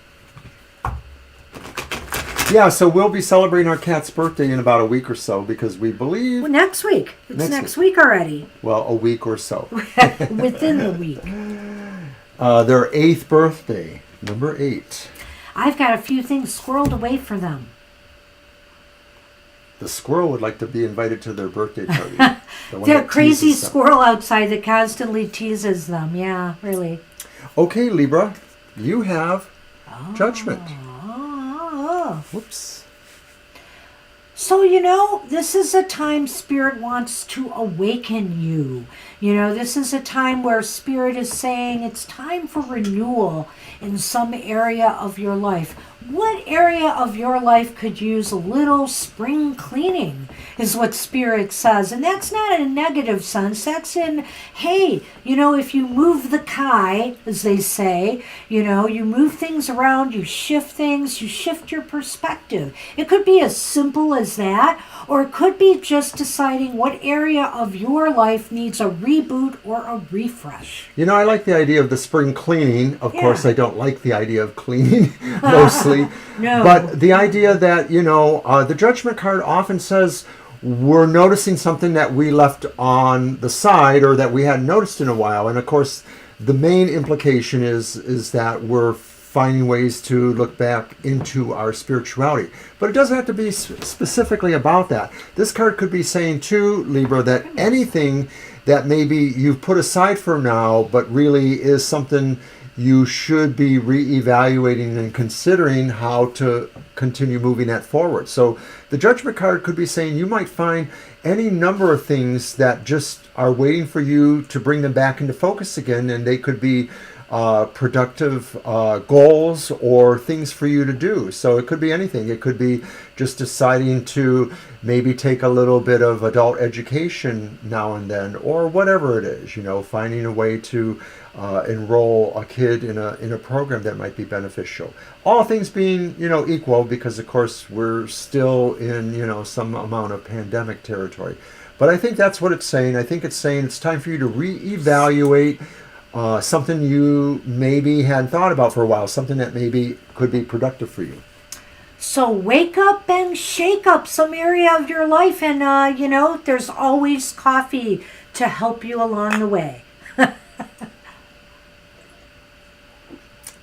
Yeah, so we'll be celebrating our cat's birthday in about a week or so, because we believe... Well, next week. It's next week already. Well, a week or so. Within the week. Their 8th birthday. Number 8. I've got a few things squirreled away for them. The squirrel would like to be invited to their birthday party. The one That crazy teases them. squirrel outside that constantly teases them. Yeah, really. Okay, Libra, you have Judgment. Oh. Whoops. So, this is a time Spirit wants to awaken you. This is a time where Spirit is saying it's time for renewal in some area of your life. What area of your life could use a little spring cleaning is what Spirit says. And that's not in a negative sense. That's in, hey, if you move the kai, as they say, you move things around, you shift things, you shift your perspective. It could be as simple as that, or it could be just deciding what area of your life needs a reboot or a refresh. I like the idea of the spring cleaning. Of Yeah. course, I don't like the idea of cleaning mostly. No. But the idea that, the Judgment card often says we're noticing something that we left on the side or that we hadn't noticed in a while. And of course, the main implication is that we're finding ways to look back into our spirituality. But it doesn't have to be specifically about that. This card could be saying too, Libra, that anything that maybe you've put aside for now, but really is something you should be reevaluating and considering how to continue moving that forward. So the Judgment card could be saying you might find any number of things that just are waiting for you to bring them back into focus again, and they could be productive goals or things for you to do. So it could be anything. It could be just deciding to maybe take a little bit of adult education now and then, or whatever it is, finding a way to enroll a kid in a program that might be beneficial. All things being, equal, because of course we're still in, some amount of pandemic territory. But I think that's what it's saying. I think it's saying it's time for you to reevaluate something you maybe hadn't thought about for a while, something that maybe could be productive for you. So wake up and shake up some area of your life, and there's always coffee to help you along the way.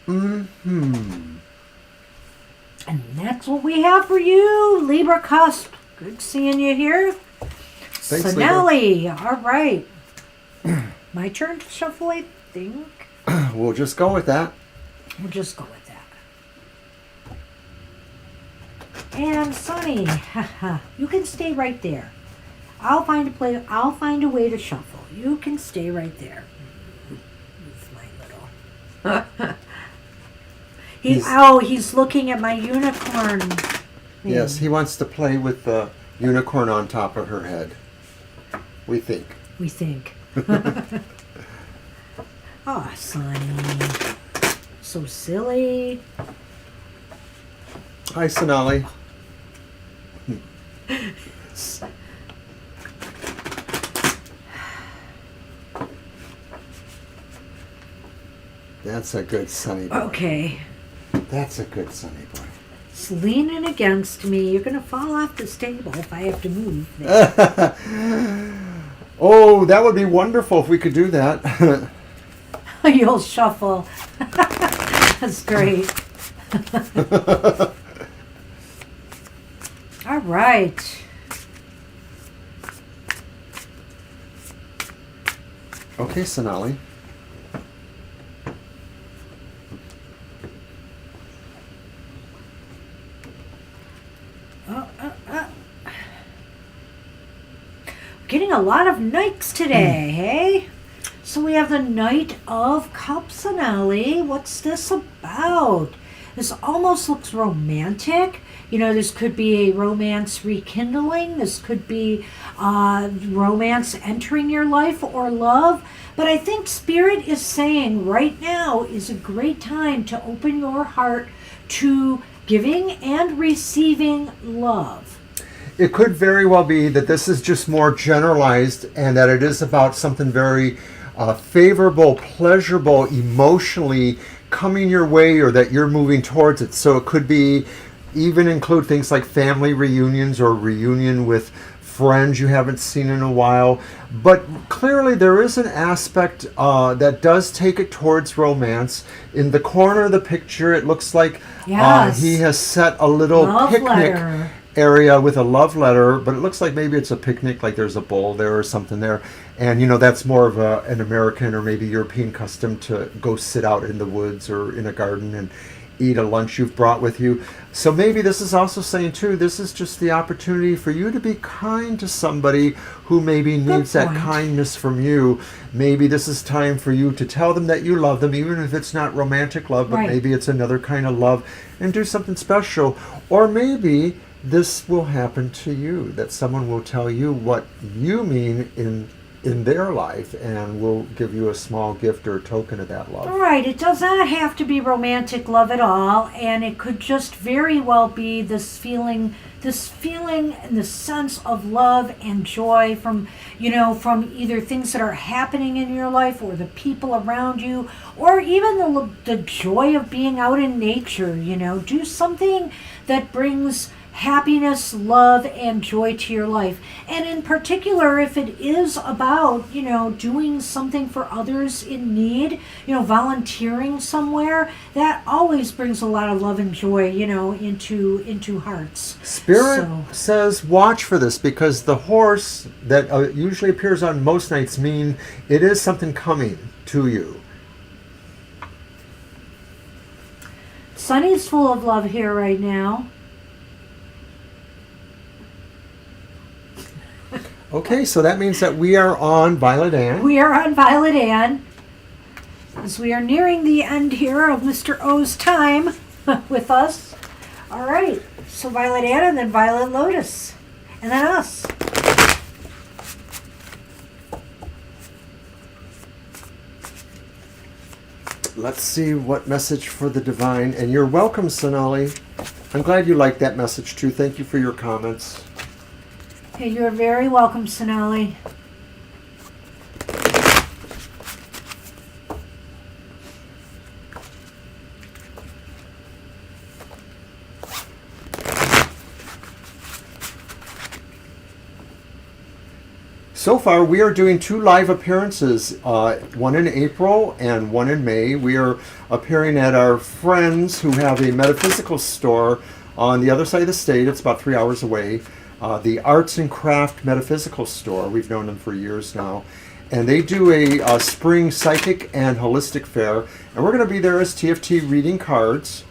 And that's what we have for you, Libra Cusp. Good seeing you here. Thanks, Sonali, all right. My turn to shuffle, I think. We'll just go with that. We'll just go with that. And Sonny, you can stay right there. I'll find a way to shuffle. You can stay right there. Move my little. He's looking at my unicorn thing. Yes, he wants to play with the unicorn on top of her head. We think. Oh, Sonny. So silly. Hi, Sonali. That's a good Sonny boy. Okay. That's a good Sonny boy. It's leaning against me. You're going to fall off this table if I have to move. Oh, that would be wonderful if we could do that. You'll shuffle. That's great. All right. Okay, Sonali. Getting a lot of knights today, hey? So we have the Knight of Cups, Sonali. What's this about? This almost looks romantic. This could be a romance rekindling. This could be romance entering your life or love. But I think Spirit is saying right now is a great time to open your heart to giving and receiving love. It could very well be that this is just more generalized and that it is about something very favorable, pleasurable, emotionally coming your way, or that you're moving towards it. So it could be even include things like family reunions or reunion with friends you haven't seen in a while. But clearly there is an aspect that does take it towards romance. In the corner of the picture, it looks like Yes. he has set a little Love picnic letter. area with a love letter, but it looks like maybe it's a picnic, like there's a bowl there or something there. And, that's more of an American or maybe European custom to go sit out in the woods or in a garden and eat a lunch you've brought with you. So maybe this is also saying, too, this is just the opportunity for you to be kind to somebody who maybe needs that kindness from you. Maybe this is time for you to tell them that you love them, even if it's not romantic love, but maybe it's another kind of love, and do something special. Or maybe this will happen to you, that someone will tell you what you mean in their life and will give you a small gift or a token of that love. Right. It does not have to be romantic love at all, and it could just very well be this feeling and the sense of love and joy from either things that are happening in your life or the people around you, or even the joy of being out in nature. Do something that brings happiness, love, and joy to your life. And in particular, if it is about, doing something for others in need, volunteering somewhere, that always brings a lot of love and joy, into hearts. Spirit says watch for this, because the horse that usually appears on most nights mean it is something coming to you. Sunny's full of love here right now. Okay, so that means that we are on Violet Ann. We are on Violet Ann, as we are nearing the end here of Mr. O's time with us. All right, so Violet Ann and then Violet Lotus, and then us. Let's see what message for the divine. And you're welcome, Sonali. I'm glad you liked that message too. Thank you for your comments. Hey, you're very welcome, Sonali. So far, we are doing 2 live appearances, one in April and one in May. We are appearing at our friends who have a metaphysical store on the other side of the state. It's about 3 hours away. The Arts and Craft Metaphysical Store. We've known them for years now. And they do a spring psychic and holistic fair. And we're going to be there as TFT reading cards.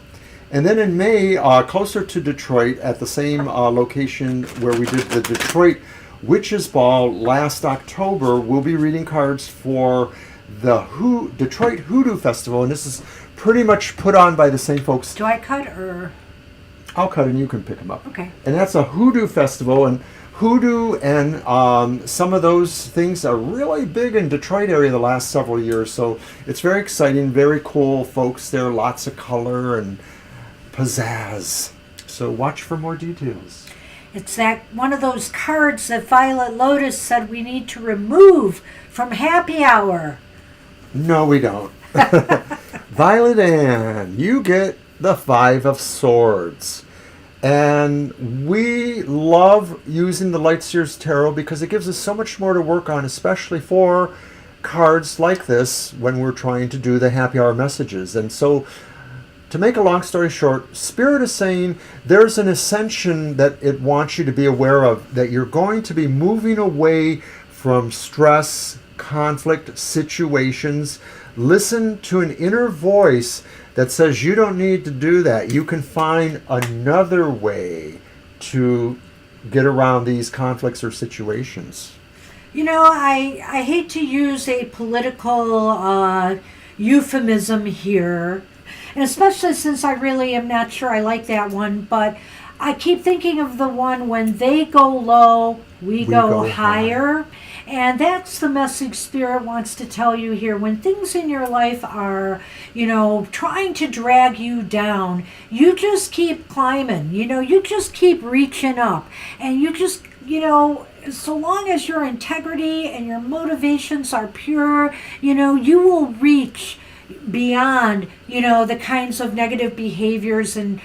And then in May, closer to Detroit, at the same location where we did the Detroit Witches Ball last October, we'll be reading cards for the Detroit Hoodoo Festival. And this is pretty much put on by the same folks. Do I cut or... I'll cut and you can pick them up. Okay. And that's a hoodoo festival, and hoodoo and some of those things are really big in Detroit area the last several years. So it's very exciting, very cool folks there, lots of color and pizzazz. So watch for more details. It's that one of those cards that Violet Lotus said we need to remove from Happy Hour. No, we don't. Violet Ann, you get the 5 of Swords. And we love using the Lightseers Tarot because it gives us so much more to work on, especially for cards like this when we're trying to do the happy hour messages. And so, to make a long story short, Spirit is saying there's an ascension that it wants you to be aware of, that you're going to be moving away from stress, conflict, situations. Listen to an inner voice that says you don't need to do that. You can find another way to get around these conflicts or situations. I hate to use a political euphemism here, and especially since I really am not sure I like that one, but I keep thinking of the one when they go low, we go higher. And that's the message Spirit wants to tell you here. When things in your life are, trying to drag you down, you just keep climbing. You just keep reaching up. And you just, so long as your integrity and your motivations are pure, you will reach beyond, the kinds of negative behaviors and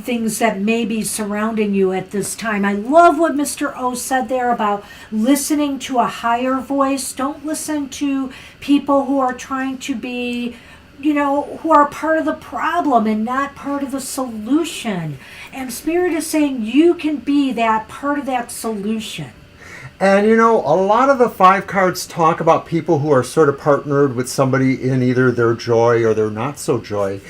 things that may be surrounding you at this time. I love what Mr. O said there about listening to a higher voice. Don't listen to people who are trying to be who are part of the problem and not part of the solution. And Spirit is saying you can be that part of that solution. And a lot of the 5 cards talk about people who are sort of partnered with somebody in either their joy or their not so joy.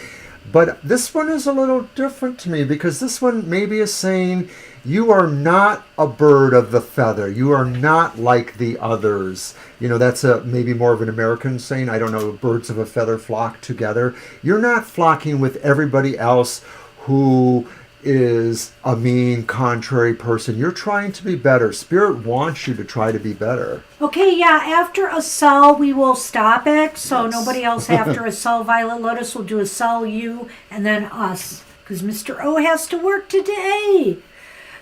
But this one is a little different to me, because this one maybe is saying you are not a bird of the feather. You are not like the others. That's maybe more of an American saying. I don't know, birds of a feather flock together. You're not flocking with everybody else who is a mean, contrary person. You're trying to be better. Spirit wants you to try to be better. Okay, yeah, after a cell, we will stop it. So Yes. nobody else after a cell. Violet Lotus will do a cell, you, and then us. Because Mr. O has to work today.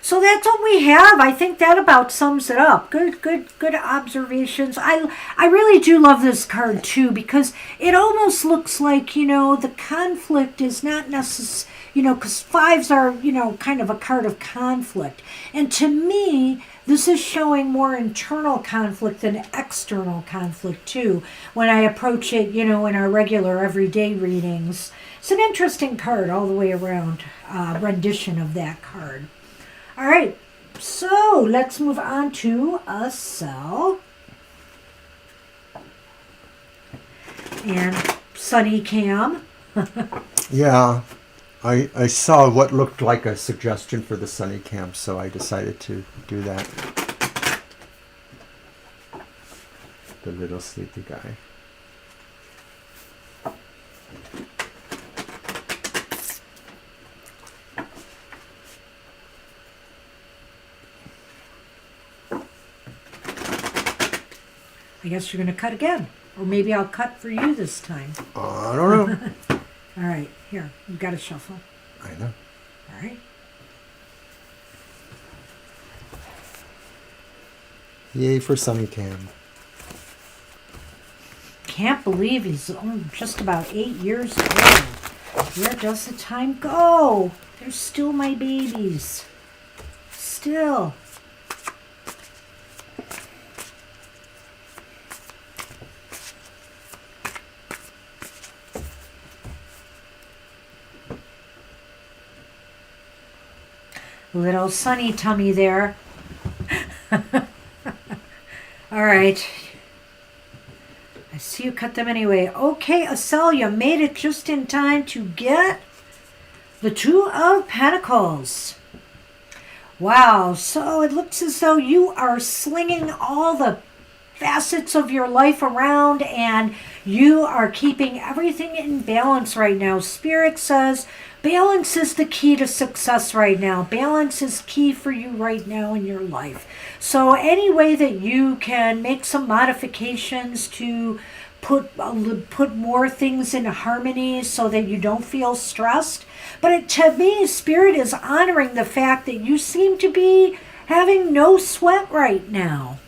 So that's what we have. I think that about sums it up. Good observations. I really do love this card too, because it almost looks like, the conflict is not necessary, because 5s are, kind of a card of conflict. And to me, this is showing more internal conflict than external conflict too, when I approach it, in our regular everyday readings. It's an interesting card all the way around, rendition of that card. All right, so let's move on to a cell. And Sunny Cam. Yeah, I saw what looked like a suggestion for the Sunny Camp, so I decided to do that. The little sleepy guy. I guess you're going to cut again. Or maybe I'll cut for you this time. I don't know. All right, here. You've got to shuffle. I know. All right. Yay for Sunny Cam. Can't believe he's only just about 8 years old. Where does the time go? They're still my babies. Still. Little sunny tummy there. All right. I see you cut them anyway. Okay, Acel, you made it just in time to get the 2 of Pentacles. Wow, so it looks as though you are slinging all the facets of your life around and you are keeping everything in balance right now. Spirit says balance is the key to success right now. Balance is key for you right now in your life. So any way that you can make some modifications to put more things in harmony so that you don't feel stressed. But to me, Spirit is honoring the fact that you seem to be having no sweat right now.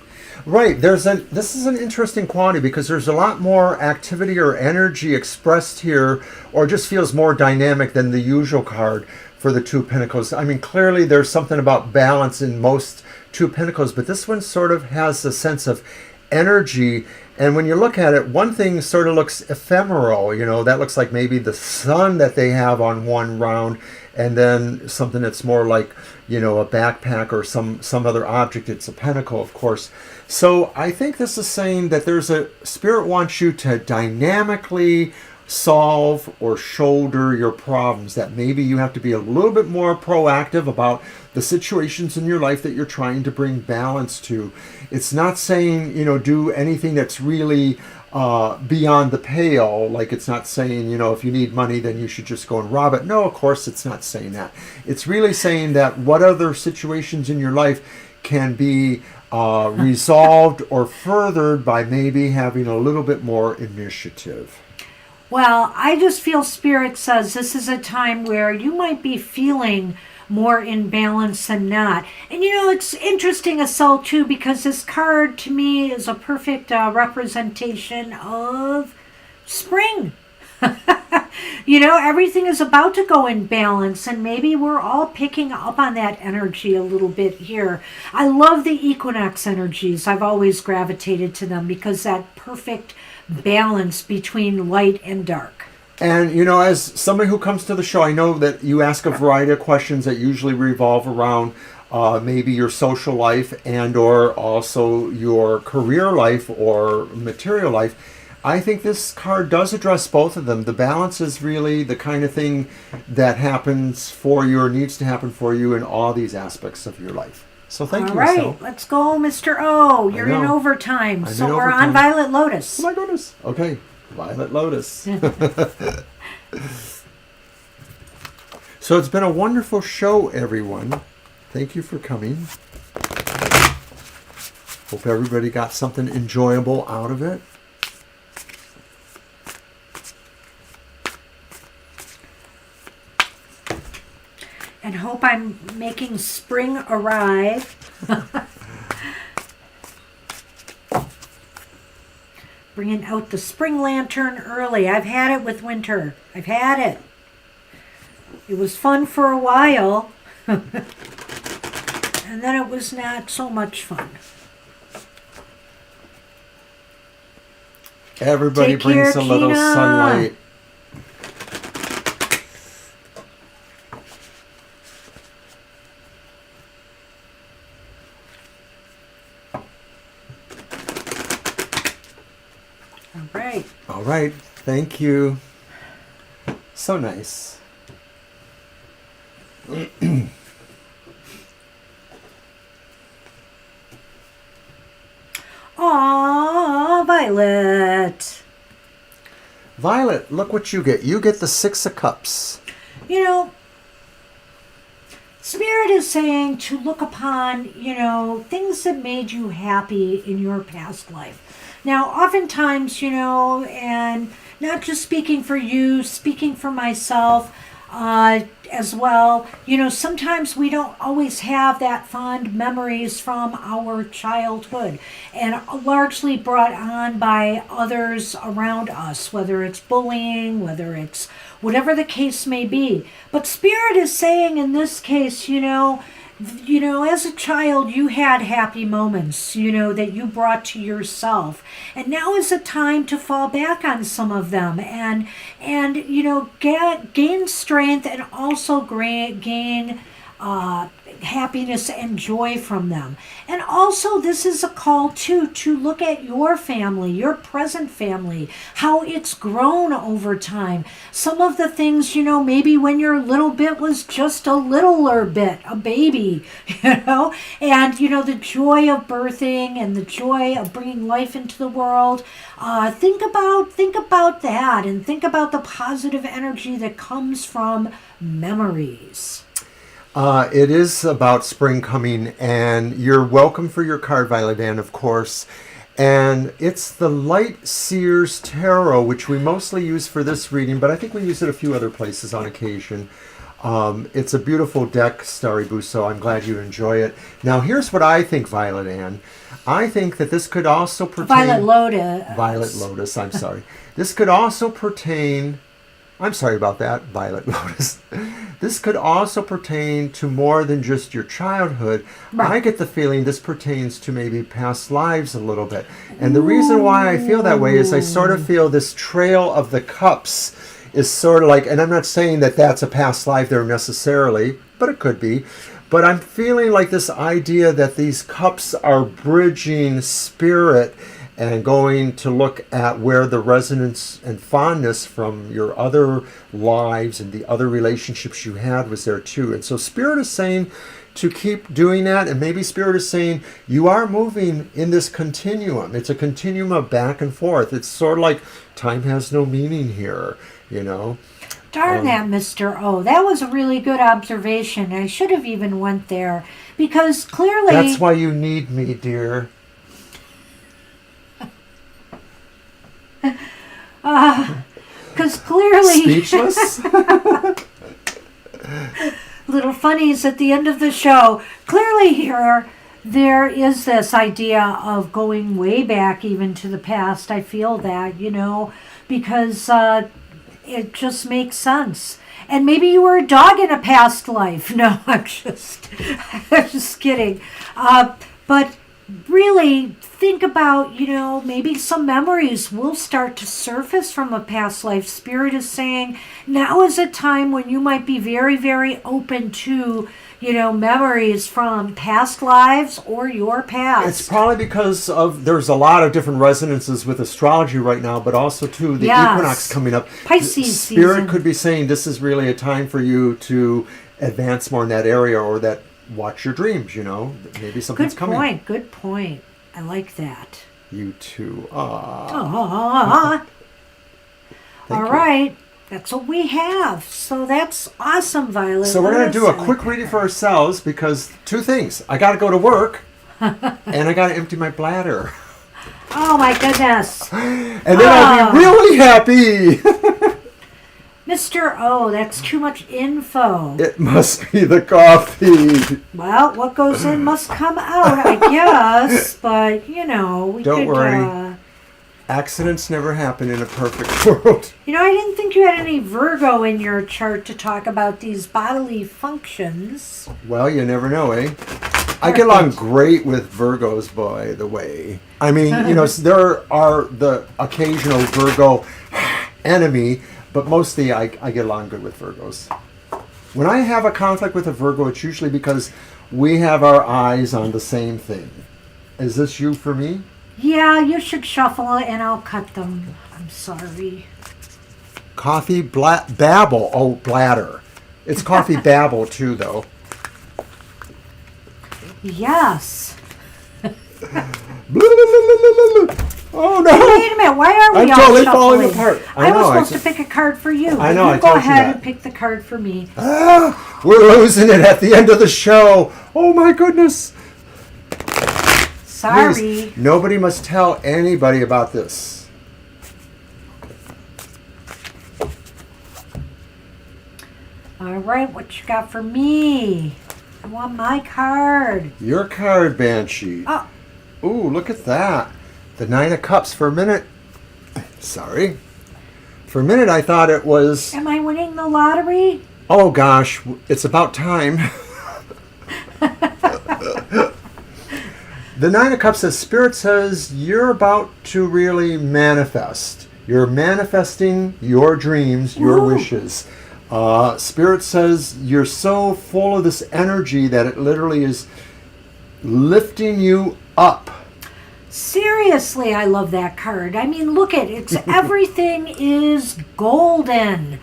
Right. This is an interesting quality because there's a lot more activity or energy expressed here, or just feels more dynamic than the usual card for the 2 of Pentacles. I mean, clearly there's something about balance in most 2 of Pentacles, but this one sort of has a sense of energy. And when you look at it, one thing sort of looks ephemeral. That looks like maybe the sun that they have on one round, and then something that's more like, a backpack or some other object. It's a pentacle, of course. So I think this is saying that there's a Spirit wants you to dynamically solve or shoulder your problems, that maybe you have to be a little bit more proactive about the situations in your life that you're trying to bring balance to. It's not saying, do anything that's really beyond the pale. Like, it's not saying, if you need money, then you should just go and rob it. No, of course it's not saying that. It's really saying that what other situations in your life can be resolved or furthered by maybe having a little bit more initiative. Well, I just feel Spirit says this is a time where you might be feeling more in balance than not. And it's interesting, Acel, too, because this card to me is a perfect representation of spring. Everything is about to go in balance, and maybe we're all picking up on that energy a little bit here. I love the equinox energies. I've always gravitated to them because that perfect balance between light and dark. And, as somebody who comes to the show, I know that you ask a variety of questions that usually revolve around maybe your social life and or also your career life or material life. I think this card does address both of them. The balance is really the kind of thing that happens for you or needs to happen for you in all these aspects of your life. So thank you, All right, Estelle. let's go, Mr. O. You're in overtime. So we're on Violet Lotus. Oh my goodness. Okay, Violet Lotus. So it's been a wonderful show, everyone. Thank you for coming. Hope everybody got something enjoyable out of it. And hope I'm making spring arrive. Bringing out the spring lantern early. I've had it with winter. I've had it. It was fun for a while. And then it was not so much fun. Everybody Take brings care, a little Kina. sunlight. All right. Thank you. So nice. Aww, Violet. Violet, look what you get. You get the Six of Cups. Spirit is saying to look upon, things that made you happy in your past life. Now, oftentimes, and not just speaking for you, speaking for myself as well, sometimes we don't always have that fond memories from our childhood and largely brought on by others around us, whether it's bullying, whether it's whatever the case may be. But Spirit is saying in this case, as a child, you had happy moments, that you brought to yourself. And now is a time to fall back on some of them and gain strength and also gain happiness and joy from them. And also, this is a call, too, to look at your family, your present family, how it's grown over time. Some of the things, maybe when your little bit was just a littler bit, a baby, and, the joy of birthing and the joy of bringing life into the world. Think about that and think about the positive energy that comes from memories. It is about spring coming, and you're welcome for your card, Violet Ann, of course. And it's the Light Seers Tarot, which we mostly use for this reading, but I think we use it a few other places on occasion. It's a beautiful deck, Starry Boo, so I'm glad you enjoy it. Now, here's what I think, Violet Ann. I think that this could also pertain... Violet Lotus. Violet Lotus, I'm sorry. This could also pertain... I'm sorry about that, Violet Lotus. This could also pertain to more than just your childhood. Right. I get the feeling this pertains to maybe past lives a little bit. And the reason why I feel that way is I sort of feel this trail of the cups is sort of like, and I'm not saying that that's a past life there necessarily, but it could be. But I'm feeling like this idea that these cups are bridging spirit and going to look at where the resonance and fondness from your other lives and the other relationships you had was there too. And so Spirit is saying to keep doing that, and maybe Spirit is saying you are moving in this continuum. It's a continuum of back and forth. It's sort of like time has no meaning here, Darn that, Mr. O. That was a really good observation. I should have even went there because clearly... That's why you need me, dear. Because clearly... Speechless? Little funnies at the end of the show. Clearly here, there is this idea of going way back even to the past. I feel that, because it just makes sense. And maybe you were a dog in a past life. No, I'm just kidding. But really think about, maybe some memories will start to surface from a past life. Spirit is saying now is a time when you might be very, very open to, memories from past lives or your past. It's probably because there's a lot of different resonances with astrology right now, but also too the equinox coming up. Pisces Spirit season. could be saying this is really a time for you to advance more in that area, or that watch your dreams. Maybe something's coming. Good point. I like that. You too. All right. That's what we have. So that's awesome, Violet. So we're going to do a quick reading for ourselves, because two things. I got to go to work and I got to empty my bladder. Oh my goodness. And then I'll be really happy. Mr. O, that's too much info. It must be the coffee. Well, what goes in must come out, I guess. But, we Don't worry. Accidents never happen in a perfect world. I didn't think you had any Virgo in your chart to talk about these bodily functions. Well, you never know, eh? I get along great with Virgos, by the way. I mean, there are the occasional Virgo enemy, but mostly I get along good with Virgos. When I have a conflict with a Virgo, it's usually because we have our eyes on the same thing. Is this you for me? Yeah, you should shuffle and I'll cut them. I'm sorry. Coffee babble. Oh, bladder. It's coffee babble too, though. Yes. Oh no! Wait a minute. Why are we I'm all totally shuffling? falling apart. I was supposed to pick a card for you. I know. You I go told you ahead that. and pick the card for me. We're losing it at the end of the show. Oh my goodness! Sorry. Please, nobody must tell anybody about this. All right, what you got for me? I want my card. Your card, Banshee. Oh. Ooh, look at that. The Nine of Cups. For a minute. Sorry. For a minute, I thought it was... Am I winning the lottery? Oh, gosh. It's about time. The Nine of Cups says, Spirit says, you're about to really manifest. You're manifesting your dreams, your wishes. Spirit says you're so full of this energy that it literally is lifting you up. Seriously, I love that card. I mean, look at it. It's everything is golden.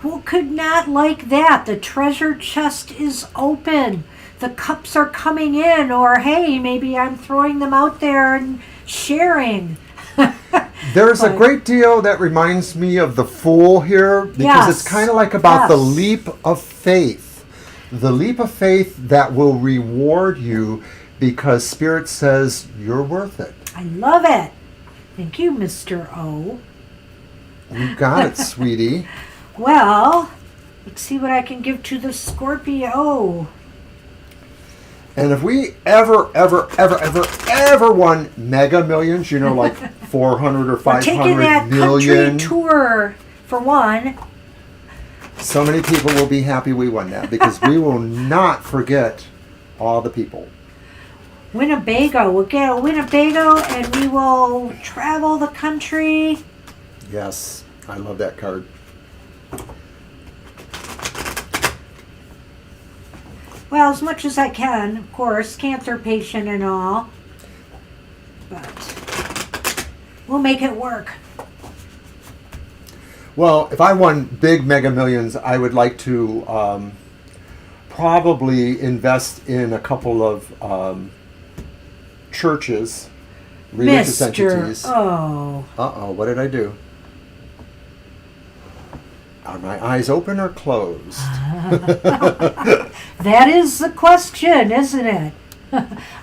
Who could not like that? The treasure chest is open. The cups are coming in, or hey, maybe I'm throwing them out there and sharing. There's a great deal that reminds me of the Fool here, because it's kind of like about the leap of faith. The leap of faith that will reward you, because Spirit says you're worth it. I love it. Thank you, Mr. O. You got it, sweetie. Well, let's see what I can give to the Scorpio. And if we ever won Mega Millions, like 400 or 500 We're taking that million. country tour for one. So many people will be happy we won that, because we will not forget all the people. Winnebago. We'll get a Winnebago and we will travel the country. Yes, I love that card. Well, as much as I can, of course, cancer patient and all. But we'll make it work. Well, if I won big Mega Millions, I would like to probably invest in a couple of churches, religious entities. Oh. Uh-oh, what did I do? Are my eyes open or closed? That is the question, isn't it?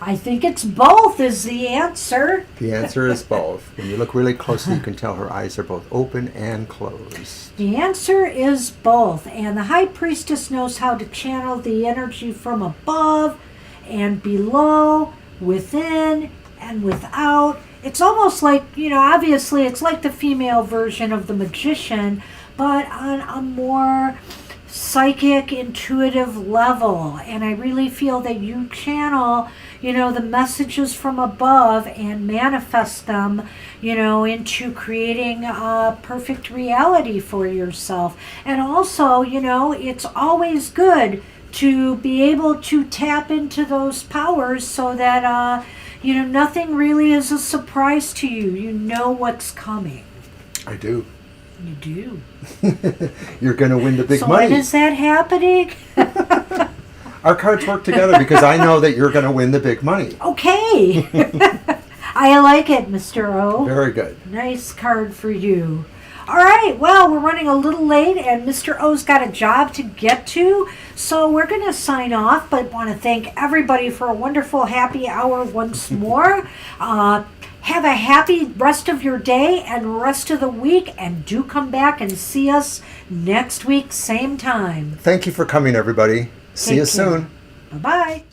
I think it's both is the answer. The answer is both. When you look really closely, you can tell her eyes are both open and closed. The answer is both. And the High Priestess knows how to channel the energy from above and below, within and without. It's almost like, obviously it's like the female version of the magician, but on a more psychic, intuitive level. And I really feel that you channel, the messages from above and manifest them, into creating a perfect reality for yourself. And also, it's always good to be able to tap into those powers so that, nothing really is a surprise to you. You know what's coming. I do. You do. You're going to win the big so money. when is that happening? Our cards work together because I know that you're going to win the big money. Okay. I like it, Mr. O. Very good. Nice card for you. All right, well, we're running a little late, and Mr. O's got a job to get to, so we're going to sign off, but want to thank everybody for a wonderful happy hour once more. Have a happy rest of your day and rest of the week, and do come back and see us next week, same time. Thank you for coming, everybody. See you soon. Bye-bye.